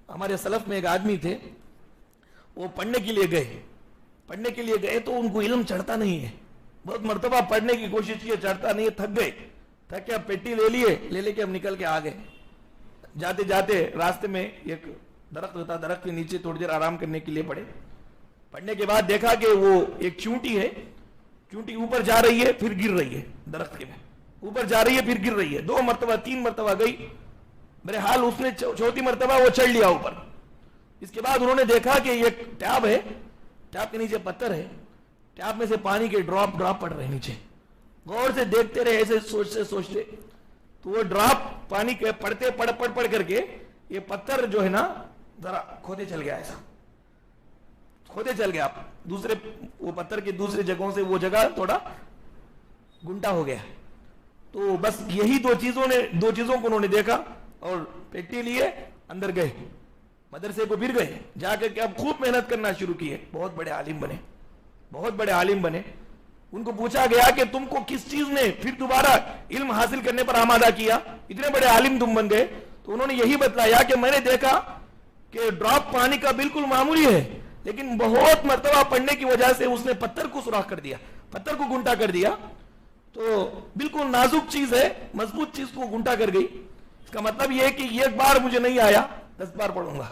ہمارے سلف میں ایک آدمی تھے, وہ پڑھنے کے لیے گئے تو ان کو علم چڑھتا نہیں ہے. بہت مرتبہ پڑھنے کی کوشش کی, چڑھتا نہیں ہے, تھک گئے. تھک کے اب پیٹی لے کے اب نکل کے آ گئے. جاتے جاتے راستے میں ایک درخت ہوتا, درخت کے نیچے تھوڑی دیر آرام کرنے کے لیے پڑھنے کے بعد دیکھا کہ وہ ایک چونٹی ہے, چونٹی اوپر جا رہی ہے پھر گر رہی ہے. درخت کے میں اوپر جا رہی ہے پھر گر رہی ہے. 2 مرتبہ 3 مرتبہ گئی. میرے حال اس نے 4تھی مرتبہ وہ چڑھ لیا اوپر. اس کے بعد انہوں نے دیکھا کہ یہ ٹیاب ہے, ٹیاب کے نیچے پتھر ہے, ٹیاب میں سے پانی کے ڈراپ پڑ رہے نیچے. غور سے دیکھتے رہے, ایسے سوچتے تو وہ ڈراپ پانی کے پڑتے پڑ کر کے یہ پتھر جو ہے نا ذرا کھودے چل گیا. ایسا کھودے چل گیا. دوسرے وہ پتھر کے دوسرے جگہوں سے وہ جگہ تھوڑا گنٹا ہو گیا. تو بس یہی 2 چیزوں کو انہوں نے دیکھا اور پیٹی لیے اندر گئے, مدرسے کو پھر گئے. جا کر کے اب خوب محنت کرنا شروع کیے. بہت بڑے عالم بنے. ان کو پوچھا گیا کہ تم کو کس چیز نے پھر دوبارہ علم حاصل کرنے پر آمادہ کیا, اتنے بڑے عالم تم بن گئے؟ تو انہوں نے یہی بتلایا کہ میں نے دیکھا کہ ڈراپ پانی کا بالکل معمولی ہے, لیکن بہت مرتبہ پڑنے کی وجہ سے اس نے پتھر کو سوراخ کر دیا, پتھر کو گنٹا کر دیا. تو بالکل نازک چیز ہے, مضبوط چیز کو گنٹا کر گئی. اس کا مطلب یہ ہے کہ ایک بار مجھے نہیں آیا, 10 بار پڑھوں گا,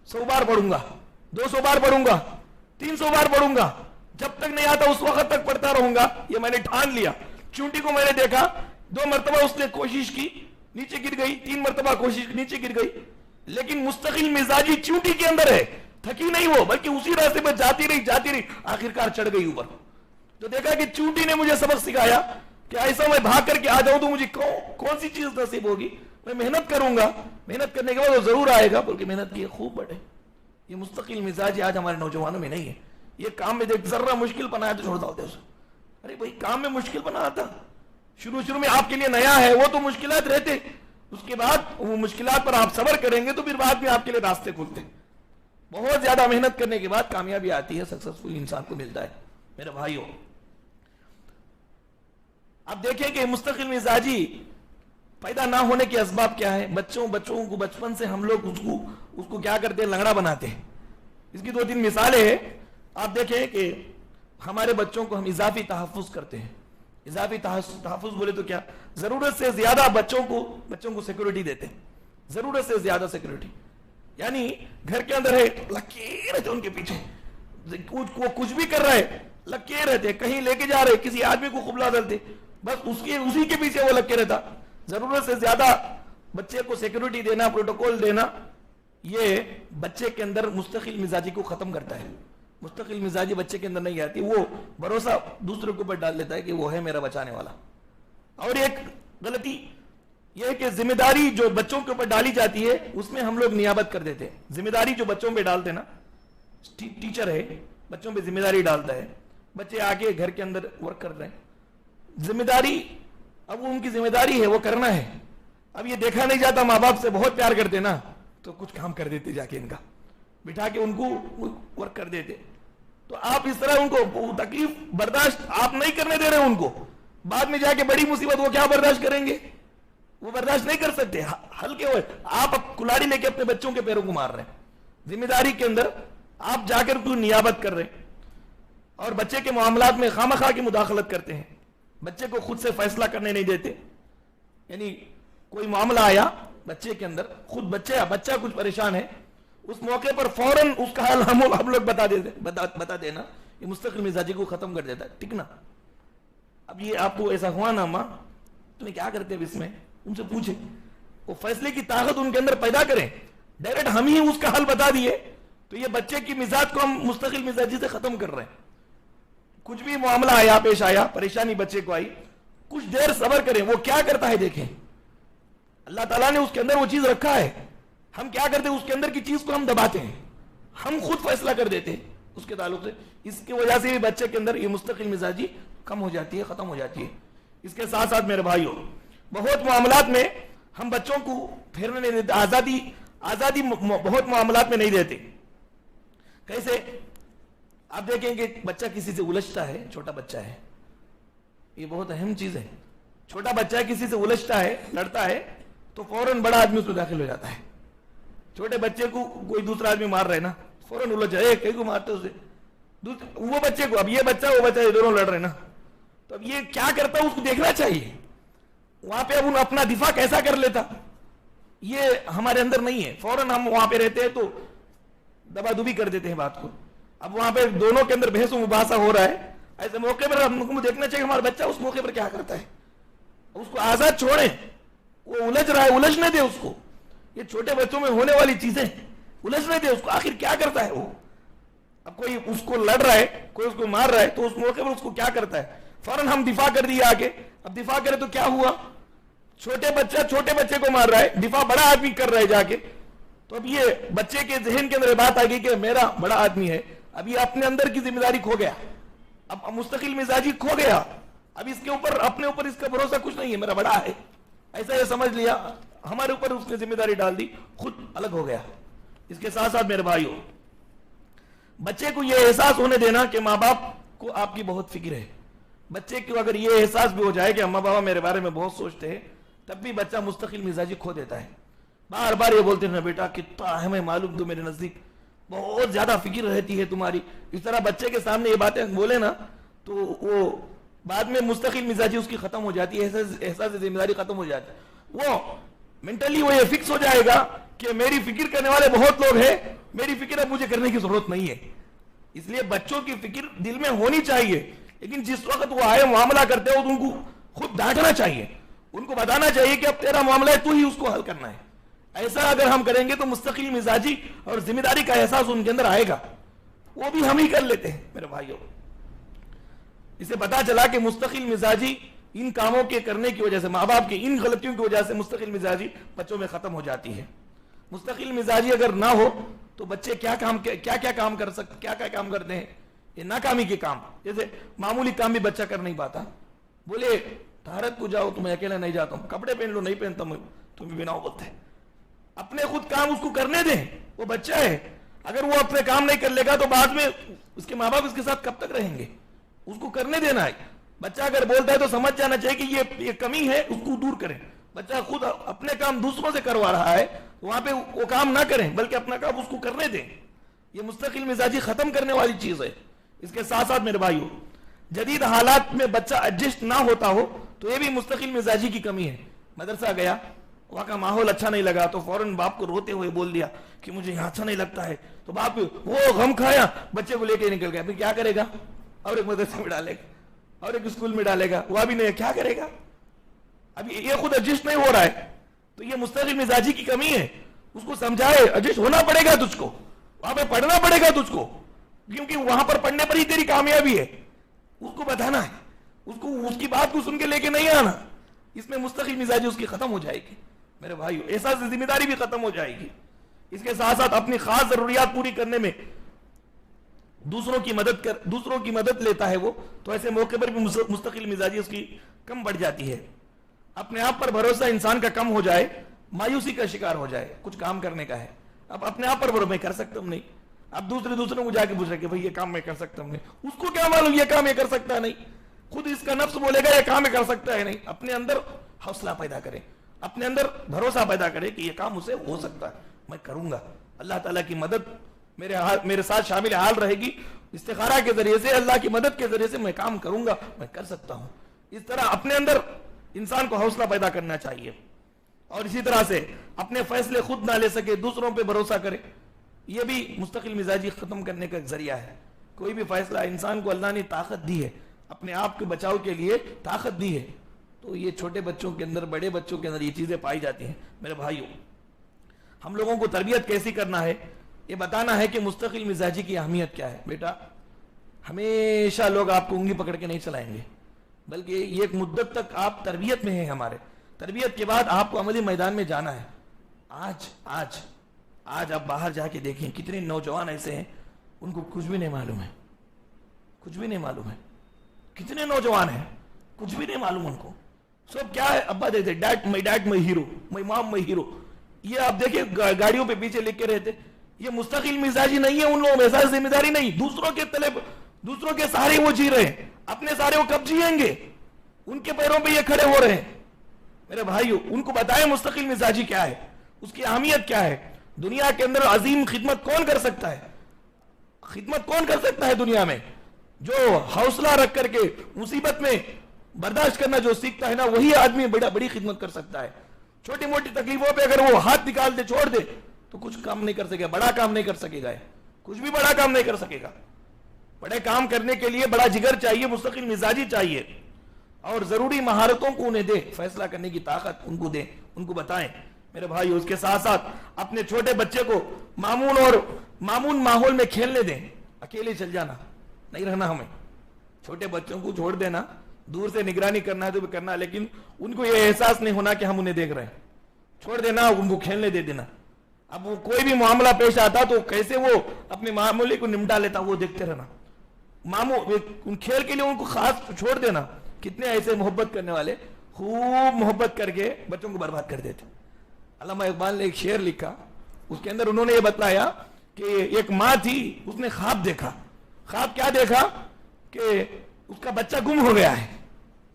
100 بار پڑھوں گا, 200 بار پڑھوں گا, 300 بار پڑھوں گا, جب تک نہیں آتا اس وقت تک پڑھتا رہوں گا، یہ میں نے ٹھان لیا. چونٹی کو میں نے دیکھا 2 مرتبہ اس نے کوشش کی، نیچے گر گئی، 3 مرتبہ کوشش نیچے گر گئی، لیکن مستقل مزاجی چونٹی کے اندر ہے، تھکی نہیں وہ، بلکہ اسی راستے پر جاتی رہی، آخرکار چڑھ گئی اوپر. تو دیکھا کہ چونٹی نے مجھے سبق سکھایا کہ ایسا میں بھاگ کر کے آ جاؤں تو مجھے کون سی چیز نصیب ہوگی. میں محنت کروں گا، محنت کرنے کے بعد وہ ضرور آئے گا، بلکہ محنت کی خوب بڑھے. یہ مستقل مزاج آج ہمارے نوجوانوں میں نہیں ہے. یہ کام میں ذرا مشکل بنایا تو چھوڑ دو اسے. ارے بھائی کام میں مشکل بنا آتا، شروع میں آپ کے لیے نیا ہے، وہ تو مشکلات رہتے، اس کے بعد وہ مشکلات پر آپ صبر کریں گے تو پھر بعد میں آپ کے لیے راستے کھلتے. بہت زیادہ محنت کرنے کے بعد کامیابی آتی ہے، سکسیسفل انسان کو ملتا ہے. میرے بھائیوں، اب دیکھیں کہ مستقل مزاجی پیدا نہ ہونے کے اسباب کیا ہیں. بچوں کو بچپن سے ہم لوگ اس کو کیا کرتے ہیں، لنگڑا بناتے ہیں. اس کی 2-3 مثالیں ہیں. آپ دیکھیں کہ ہمارے بچوں کو ہم اضافی تحفظ کرتے ہیں. اضافی تحفظ بولے تو کیا، ضرورت سے زیادہ بچوں کو سیکورٹی دیتے ہیں، ضرورت سے زیادہ سیکورٹی. یعنی گھر کے اندر ہے، لگے رہتے ان کے پیچھے، وہ کچھ بھی کر رہے لگے رہتے، کہیں لے کے جا رہے، کسی آدمی کو قبلہ ڈالتے، بس اسی کے پیچھے وہ لگے رہتا. ضرورت سے زیادہ بچے کو سیکورٹی دینا، پروٹوکول دینا، یہ بچے کے اندر مستقل مزاجی کو ختم کرتا ہے. مستقل مزاجی بچے کے اندر نہیں آتی، وہ بھروسہ دوسرے کے اوپر ڈال لیتا ہے کہ وہ ہے میرا بچانے والا. اور ایک غلطی یہ ہے کہ ذمہ داری جو بچوں کے اوپر ڈالی جاتی ہے اس میں ہم لوگ نیابت کر دیتے ہیں. ذمہ داری جو بچوں پہ ڈالتے ہیں نا، ٹیچر ہے بچوں پہ ذمہ داری ڈالتا ہے، بچے آگے گھر کے اندر ورک کر رہے ہیں، ذمہ داری اب وہ ان کی ذمہ داری ہے، وہ کرنا ہے. اب یہ دیکھا نہیں جاتا، ماں باپ سے بہت پیار کرتے نا تو کچھ کام کر دیتے، جا کے ان کا بٹھا کے ان کو ورک کر دیتے. تو آپ اس طرح ان کو تکلیف برداشت آپ نہیں کرنے دے رہے ان کو، بعد میں جا کے بڑی مصیبت وہ کیا برداشت کریں گے، وہ برداشت نہیں کر سکتے. ہلکے ہوئے آپ کلاڑی لے کے اپنے بچوں کے پیروں کو مار رہے ہیں. ذمہ داری کے اندر آپ جا کر کوئی نیابت کر رہے ہیں اور بچے کے معاملات میں خامخواہ کی مداخلت کرتے ہیں، بچے کو خود سے فیصلہ کرنے نہیں دیتے. یعنی کوئی معاملہ آیا بچے کے اندر، خود بچہ کچھ پریشان ہے، اس موقع پر فوراً اس کا حل ہم لوگ بتا دینا، یہ مستقل مزاجی کو ختم کر دیتا ہے. ٹھیک نا؟ اب یہ آپ کو ایسا ہوا نا ماں، تمہیں کیا کرتے ہیں اس میں، ان سے پوچھیں، وہ فیصلے کی طاقت ان کے اندر پیدا کریں. ڈائریکٹ ہم ہی اس کا حل بتا دیے تو یہ بچے کی مزاج کو ہم مستقل مزاجی سے ختم کر رہے ہیں. کچھ بھی معاملہ آیا، پیش آیا، پریشانی بچے کو آئی، کچھ دیر صبر کریں. وہ کیا کرتا ہے دیکھیں، اللہ تعالیٰ نے اس کے اندر وہ چیز رکھا ہے. ہم کیا کرتے ہیں، اس کے اندر کی چیز کو ہم دباتے ہیں، ہم خود فیصلہ کر دیتے ہیں اس کے تعلق سے. اس کی وجہ سے بھی بچے کے اندر یہ مستقل مزاجی کم ہو جاتی ہے، ختم ہو جاتی ہے. اس کے ساتھ ساتھ میرے بھائیوں، بہت معاملات میں ہم بچوں کو پھیرنے نہیں دیتے، آزادی بہت معاملات میں نہیں دیتے. کیسے؟ آپ دیکھیں کہ بچہ کسی سے الجھتا ہے، چھوٹا بچہ ہے، یہ بہت اہم چیز ہے. چھوٹا بچہ کسی سے الجھتا ہے، لڑتا ہے تو فوراً بڑا آدمی اس میں داخل ہو جاتا ہے. چھوٹے بچے کو کوئی دوسرا آدمی مار رہے نا، فوراً الجھ جائے، کئی کو مارتے اسے، وہ بچے کو، اب یہ بچہ وہ بچہ، یہ دونوں لڑ رہے نا، تو اب یہ کیا کرتا ہے اس کو دیکھنا چاہیے. وہاں پہ اب اپنا دفاع کیسا کر لیتا، یہ ہمارے اندر نہیں ہے. فوراً ہم وہاں پہ رہتے ہیں تو دبا دبی کر دیتے ہیں بات کو. اب وہاں پہ دونوں کے اندر بحث و مباحثہ ہو رہا ہے، ایسے موقع پر ہم کو دیکھنا چاہیے ہمارا بچہ اس موقع پر کیا کرتا ہے. اس کو آزاد چھوڑیں، وہ الجھ رہا ہے، الجھنے دے اس کو. یہ چھوٹے بچوں میں ہونے والی چیزیں، الجھنے دے اس کو، آخر کیا کرتا ہے وہ. اب کوئی اس کو لڑ رہا ہے، کوئی اس کو مار رہا ہے تو اس موقع پر اس کو کیا کرتا ہے، فوراً ہم دفاع کر دیا آگے. اب دفاع کرے تو کیا ہوا، چھوٹے بچے کو مار رہا ہے، دفاع بڑا آدمی کر رہا ہے جا کے. تو اب یہ بچے کے ذہن کے اندر بات آ گئی کہ میرا بڑا آدمی ہے، اب یہ اپنے اندر کی ذمہ داری کھو گیا، اب مستقل مزاجی کھو گیا. اب اس کے اوپر اپنے اوپر اس کا بھروسہ کچھ نہیں ہے، میرا بڑا ہے، ایسا یہ سمجھ لیا، ہمارے اوپر اس نے ذمہ داری ڈال دی، خود الگ ہو گیا. اس کے ساتھ ساتھ میرے بھائیوں، بچے کو یہ احساس ہونے دینا کہ ماں باپ کو آپ کی بہت فکر ہے. بچے کو اگر یہ احساس بھی ہو جائے کہ اماں بابا میرے بارے میں بہت سوچتے ہیں، تب بھی بچہ مستقل مزاجی کھو دیتا ہے. بار بار یہ بولتے ہیں نا بیٹا کتنا ہمیں معلوم، تو میرے نزدیک بہت زیادہ فکر رہتی ہے تمہاری. اس طرح بچے کے سامنے یہ باتیں بولے نا تو وہ بعد میں مستقل مزاجی اس کی ختم ہو جاتی ہے، احساس ذمہ داری ختم ہو جاتا ہے. وہ منٹلی وہ یہ فکس ہو جائے گا کہ میری فکر کرنے والے بہت لوگ ہیں، میری فکر اب مجھے کرنے کی ضرورت نہیں ہے. اس لیے بچوں کی فکر دل میں ہونی چاہیے، لیکن جس وقت وہ آئے معاملہ کرتے ہو تو ان کو خود ڈانٹنا چاہیے، ان کو بتانا چاہیے کہ اب تیرا معاملہ ہے، تو ہی اس کو حل کرنا ہے. ایسا اگر ہم کریں گے تو مستقل مزاجی اور ذمہ داری کا احساس ان کے اندر آئے گا. وہ بھی ہم ہی کر لیتے ہیں میرے بھائیوں. اسے پتا چلا کہ مستقل مزاجی ان کاموں کے کرنے کی وجہ سے، ماں باپ کی ان غلطیوں کی وجہ سے مستقل مزاجی بچوں میں ختم ہو جاتی ہے. مستقل مزاجی اگر نہ ہو تو بچے کیا کام کرتے ہیں، یہ ناکامی کے کام. جیسے معمولی کام بھی بچہ کر نہیں پاتا، بولے طہارت کو جاؤ تو میں اکیلا نہیں جاتا ہوں، کپڑے پہن لو نہیں پہنتا ہوں، تمہیں بنا بولتے ہیں. اپنے خود کام اس کو کرنے دیں، وہ بچہ ہے. اگر وہ اپنے کام نہیں کر لے گا تو بعد میں اس کے ماں باپ اس کے ساتھ کب تک رہیں گے؟ اس کو کرنے دینا ہے. بچہ اگر بولتا ہے تو سمجھ جانا چاہیے کہ یہ کمی ہے، اس کو دور کریں. بچہ خود اپنے کام دوسروں سے کروا رہا ہے، وہاں پہ وہ کام نہ کریں بلکہ اپنا کام اس کو کرنے دیں. یہ مستقل مزاجی ختم کرنے والی چیز ہے. اس کے ساتھ ساتھ میرے بھائیو، جدید حالات میں بچہ ایڈجسٹ نہ ہوتا ہو تو یہ بھی مستقل مزاجی کی کمی ہے. مدرسہ گیا، وہاں کا ماحول اچھا نہیں لگا تو فوراً باپ کو روتے ہوئے بول دیا کہ مجھے یہاں اچھا نہیں لگتا ہے. تو باپ وہ غم کھایا، بچے کو لے کے نکل گیا. پھر کیا کرے گا؟ اور ایک مدرسے میں ڈالے گا اور ایک اسکول میں ڈالے گا، وہ بھی نہیں، کیا کرے گا؟ اب یہ خود ایڈجسٹ نہیں ہو رہا ہے. تو یہ مستقل مزاجی کی کمی ہے. اس کو سمجھائے ایڈجسٹ ہونا پڑے گا تجھ کو، وہاں پہ پڑھنا پڑے گا تجھ کو، کیونکہ وہاں پر پڑھنے پر ہی تیری کامیابی ہے. اس کو بتانا ہے، اس کو اس کی بات کو سن کے لے کے نہیں آنا. اس میں مستقل مزاجی اس کی ختم ہو جائے گی میرے بھائیو. احساس ذمہ داری بھی ختم ہو جائے گی. اس کے ساتھ ساتھ اپنی خاص ضروریات پوری کرنے میں دوسروں کی مدد لیتا ہے وہ، تو ایسے موقع پر بھی مستقل مزاجی اس کی کم بڑھ جاتی ہے. اپنے آپ پر بھروسہ انسان کا کم ہو جائے، مایوسی کا شکار ہو جائے. کچھ کام کرنے کا ہے، اب اپنے آپ پر میں کر سکتا ہوں نہیں، اب دوسروں کو جا کے پوچھ رہے کہ بھئی یہ کام میں کر سکتا ہوں نہیں. اس کو کیا معلوم یہ کام یہ کر سکتا ہے نہیں؟ خود اس کا نفس بولے گا یہ کام میں کر سکتا ہے نہیں. اپنے اندر حوصلہ پیدا کرے، اپنے اندر بھروسہ پیدا کرے کہ یہ کام اسے ہو سکتا ہے، میں کروں گا. اللہ تعالیٰ کی مدد میرے ساتھ شامل حال رہے گی. استخارہ کے ذریعے سے، اللہ کی مدد کے ذریعے سے میں کام کروں گا، میں کر سکتا ہوں. اس طرح اپنے اندر انسان کو حوصلہ پیدا کرنا چاہیے. اور اسی طرح سے اپنے فیصلے خود نہ لے سکے، دوسروں پہ بھروسہ کرے. یہ بھی مستقل مزاجی ختم کرنے کا ایک ذریعہ ہے. کوئی بھی فیصلہ، انسان کو اللہ نے طاقت دی ہے، اپنے آپ کے بچاؤ کے لیے طاقت دی ہے. تو یہ چھوٹے بچوں کے اندر، بڑے بچوں کے اندر یہ چیزیں پائی جاتی ہیں میرے بھائیوں. ہم لوگوں کو تربیت کیسی کرنا ہے، یہ بتانا ہے کہ مستقل مزاجی کی اہمیت کیا ہے. بیٹا، ہمیشہ لوگ آپ کو انگلی پکڑ کے نہیں چلائیں گے، بلکہ یہ ایک مدت تک آپ تربیت میں ہیں. ہمارے تربیت کے بعد آپ کو عملی میدان میں جانا ہے. آج آپ باہر جا کے دیکھیں کتنے نوجوان ایسے ہیں ان کو کچھ بھی نہیں معلوم ہے، کچھ بھی نہیں معلوم ہے. کتنے نوجوان ہیں کچھ بھی نہیں معلوم ان کو. سب کیا ہے، ابا دیتے ڈیڈ مائی ہیرو، مائی مام مائی ہیرو. یہ آپ دیکھیں گاڑیوں پہ پیچھے لکھ کے رہتے. یہ مستقل مزاجی نہیں ہے ان لوگوں میں، احساس ذمہ داری نہیں. دوسروں کے سہارے وہ جی رہے ہیں، اپنے سہارے وہ کب جیئیں گے؟ ان کے پیروں پہ یہ کھڑے ہو رہے ہیں میرے بھائیو. ان کو بتائیں مستقل مزاجی کیا ہے، اس کی اہمیت کیا ہے. دنیا کے اندر عظیم خدمت کون کر سکتا ہے؟ خدمت کون کر سکتا ہے دنیا میں؟ جو حوصلہ رکھ کر کے مصیبت میں برداشت کرنا جو سیکھتا ہے نا، وہی آدمی بڑی خدمت کر سکتا ہے. چھوٹی موٹی تکلیفوں پہ اگر وہ ہاتھ نکال دے، چھوڑ دے، تو کچھ کام نہیں کر سکے گا، بڑا کام نہیں کر سکے گا. کچھ بھی بڑا کام نہیں کر سکے گا. بڑے کام کرنے کے لیے بڑا جگر چاہیے، مستقل مزاجی چاہیے، اور ضروری مہارتوں کو انہیں دے، فیصلہ کرنے کی طاقت ان کو دیں، ان کو بتائیں میرے بھائی. اس کے ساتھ ساتھ اپنے چھوٹے بچے کو معمول ماحول میں کھیلنے دیں. اکیلے چل جانا نہیں رہنا. ہمیں چھوٹے بچوں کو چھوڑ دینا، دور سے نگرانی کرنا ہے تو بھی کرنا، لیکن ان کو یہ احساس نہیں ہونا کہ ہم انہیں دیکھ رہے ہیں. چھوڑ دینا، ان کو کھیلنے دے دینا. اب وہ کوئی بھی معاملہ پیش آتا تو کیسے وہ اپنے معاملے کو نمٹا لیتا وہ دیکھتے رہنا. کھیل کے لیے ان کو خاص چھوڑ دینا. کتنے ایسے محبت کرنے والے خوب محبت کر کے بچوں کو برباد کر دیتے. علامہ اقبال نے ایک شعر لکھا، اس کے اندر انہوں نے یہ بتلایا کہ ایک ماں تھی، اس نے خواب دیکھا. خواب کیا دیکھا؟ کہ اس کا بچہ گم ہو گیا ہے،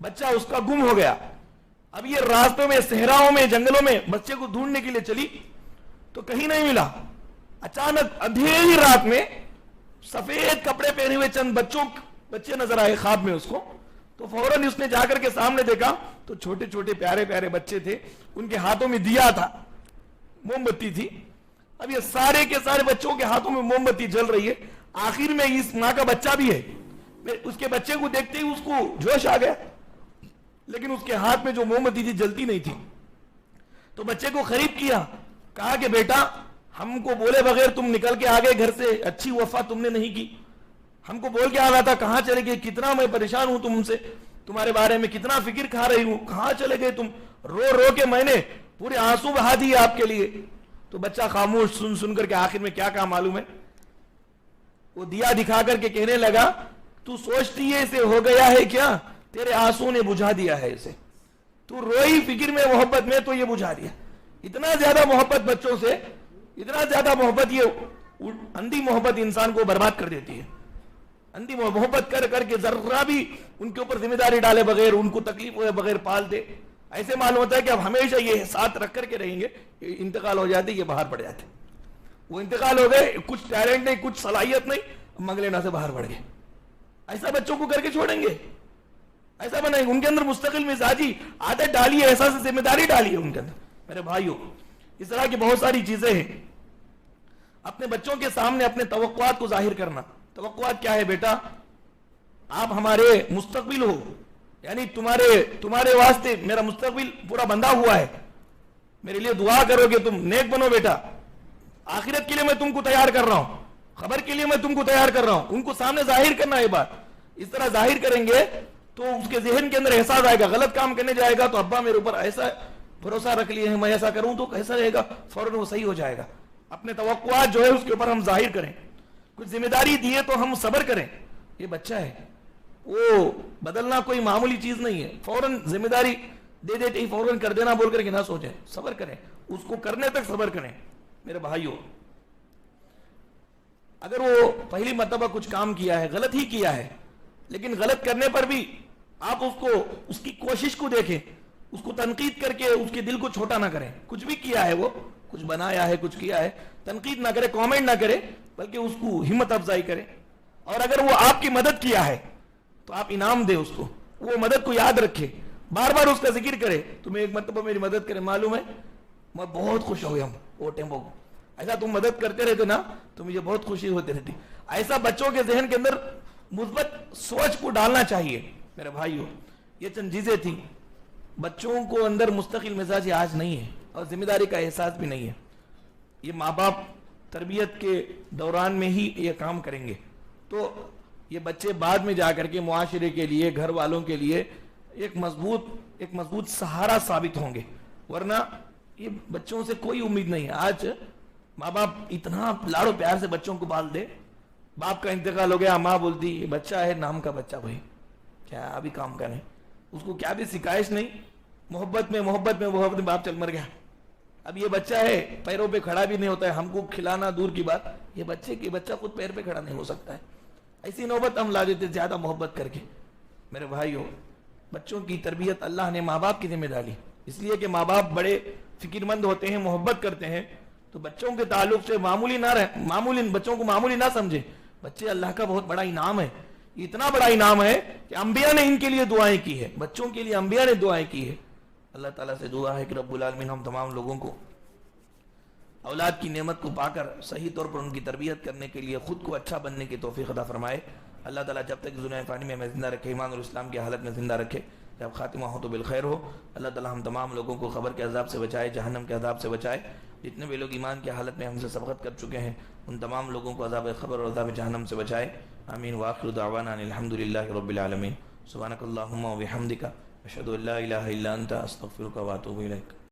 بچہ اس کا گم ہو گیا. اب یہ راستوں میں، صحراؤں میں، جنگلوں میں بچے کو ڈھونڈنے کے لیے چلی تو کہیں نہیں ملا. اچانک اندھیری رات میں سفید کپڑے پہنے ہوئے چند بچے نظر آئے خواب میں اس کو. تو فوراً اس نے جا کر کے سامنے دیکھا تو چھوٹے چھوٹے پیارے پیارے بچے تھے، ان کے ہاتھوں میں دیا تھا، موم بتی تھی. اب یہ سارے کے سارے بچوں کے ہاتھوں میں موم بتی جل رہی ہے. آخر میں اس ماں کا بچہ بھی ہے، اس کے بچے کو دیکھتے ہی اس کو جوش آ گیا، لیکن اس کے ہاتھ میں جو موم بتی تھی جلتی نہیں تھی، تو بچے کو قریب کیا، کہا کہ بیٹا ہم کو بولے بغیر تم نکل کے آ گئے گھر سے، اچھی وفا تم نے نہیں کی، ہم کو بول کے آ رہا تھا کہاں چلے گئے، کتنا میں پریشان ہوں تم سے، تمہارے بارے میں کتنا فکر کھا رہی ہوں، کہاں چلے گئے تم، رو رو کے میں نے پورے آنسو بہا دیے آپ کے لیے۔ تو بچہ خاموش سن سن کر کے آخر میں کیا کہا معلوم ہے؟ وہ دیا دکھا کر کے کہنے لگا تو سوچتی ہے اسے ہو گیا ہے کیا، تیرے آنسو نے بجھا دیا ہے اسے، تو روئی فکر میں محبت میں تو یہ بجھا دیا۔ اتنا زیادہ محبت بچوں سے، اتنا زیادہ محبت، یہ اندھی محبت انسان کو برباد کر دیتی ہے۔ اندھی محبت کر کر کے ذرہ بھی ان کے اوپر ذمہ داری ڈالے بغیر، ان کو تکلیف ہوئے بغیر پال دے، ایسے معلوم ہوتا ہے کہ اب ہمیشہ یہ ساتھ رکھ کر کے رہیں گے، انتقال ہو جاتے یہ باہر پڑ جاتے، وہ انتقال ہو گئے، کچھ ٹیلنٹ نہیں، کچھ صلاحیت نہیں، منگلینا سے باہر پڑ گئے۔ ایسا بچوں کو کر کے چھوڑیں گے؟ ایسا بنائیں گے؟ ان کے اندر مستقل مزاجی عادت ڈالی ہے، احساس ذمہ داری ڈالی ہے ان کے اندر۔ میرے بھائیوں، اس طرح کی بہت ساری چیزیں ہیں۔ اپنے بچوں کے سامنے اپنے توقعات کو ظاہر کرنا۔ توقعات کیا ہے بیٹا؟ آپ ہمارے مستقبل ہو، یعنی تمہارے واسطے میرا مستقبل پورا بندھا ہوا ہے، میرے لیے دعا کرو کہ تم نیک بنو بیٹا، آخرت کے لیے میں تم کو تیار کر رہا ہوں، خبر کے لیے میں تم کو تیار کر رہا ہوں۔ ان کو سامنے ظاہر کرنا ہے بات، اس طرح ظاہر کریں گے تو اس کے ذہن کے اندر احساس آئے گا، غلط کام کرنے جائے گا تو ابا میرے اوپر ایسا بھروسہ رکھ لیے ہیں، میں ایسا کروں تو کیسا رہے گا، فوراً وہ صحیح ہو جائے گا۔ اپنے توقعات جو ہے اس کے اوپر ہم ظاہر کریں، کچھ ذمہ داری دیے تو ہم صبر کریں۔ یہ بچہ ہے، وہ بدلنا کوئی معمولی چیز نہیں ہے، فوراً ذمہ داری دے دیتے ہی فوراً کر دینا بول کر کے نہ سوچیں، صبر کریں، اس کو کرنے تک صبر کریں۔ میرے بھائیوں، اگر وہ پہلی مرتبہ کچھ کام کیا ہے، غلط ہی کیا ہے، لیکن غلط کرنے پر بھی آپ اس کی کوشش کو دیکھیں، اس کو تنقید کر کے اس کے دل کو چھوٹا نہ کریں۔ کچھ بھی کیا ہے، وہ کچھ بنایا ہے، کچھ کیا ہے، تنقید نہ کرے، کامنٹ نہ کرے، بلکہ اس کو ہمت افزائی کرے۔ اور اگر وہ آپ کی مدد کیا ہے تو آپ انعام دے اس کو، وہ مدد کو یاد رکھے، بار بار اس کا ذکر کرے۔ تمہیں ایک مرتبہ میری مدد کرے، معلوم ہے میں بہت خوش ہو گیا ہوں وہ ٹیمپو کو، ایسا تم مدد کرتے رہتے نا تو مجھے بہت خوشی ہوتی رہتی۔ ایسا بچوں کے ذہن کے اندر مثبت سوچ کو ڈالنا چاہیے۔ میرے بھائیوں، یہ چند چیزیں تھیں۔ بچوں کو اندر مستقل مزاج آج نہیں ہے اور ذمہ داری کا احساس بھی نہیں ہے۔ یہ ماں باپ تربیت کے دوران میں ہی یہ کام کریں گے تو یہ بچے بعد میں جا کر کے معاشرے کے لیے، گھر والوں کے لیے ایک مضبوط سہارا ثابت ہوں گے، ورنہ یہ بچوں سے کوئی امید نہیں ہے۔ آج ماں باپ اتنا لاڑو پیار سے بچوں کو پال دے، باپ کا انتقال ہو گیا، ماں بولتی یہ بچہ ہے، نام کا بچہ، بھائی کیا ابھی کام کریں، اس کو کیا بھی سکھائش نہیں، محبت میں باپ چل مر گیا۔ اب یہ بچہ ہے، پیروں پہ کھڑا بھی نہیں ہوتا ہے، ہم کو کھلانا دور کی بات، یہ بچہ خود پیر پہ کھڑا نہیں ہو سکتا ہے۔ ایسی نوبت ہم لا دیتے زیادہ محبت کر کے۔ میرے بھائیوں، بچوں کی تربیت اللہ نے ماں باپ کی ذمہ ڈالی، اس لیے کہ ماں باپ بڑے فکر مند ہوتے ہیں، محبت کرتے ہیں، تو بچوں کے تعلق سے بچوں کو معمولی نہ سمجھے۔ بچے اللہ کا بہت بڑا انعام ہے، اتنا بڑا انعام ہے کہ انبیاء نے ان کے لیے دعائیں کی ہے، بچوں کے لیے انبیاء نے دعائیں کی ہے۔ اللہ تعالیٰ سے دعا ہے کہ رب العالمین ہم تمام لوگوں کو اولاد کی نعمت کو پا کر صحیح طور پر ان کی تربیت کرنے کے لیے خود کو اچھا بننے کی توفیق عطا فرمائے۔ اللہ تعالیٰ جب تک دنیا فانی میں ہمیں زندہ رکھے، ایمان اور اسلام کی حالت میں زندہ رکھے، جب خاتمہ ہو تو بالخیر ہو۔ اللہ تعالیٰ ہم تمام لوگوں کو قبر کے عذاب سے بچائے، جہنم کے عذاب سے بچائے۔ جتنے بھی لوگ ایمان کی حالت میں ہم سے سبقت کر چکے ہیں، ان تمام لوگوں کو عذاب قبر اور عذاب جہنم سے بچائے۔ آمین۔ وآخر دعوانا ان الحمدللہ رب العالمین۔ سبحانک اللہم و بحمدک، اشہد ان لا الہ الا انت، استغفرک و اتوب الیک۔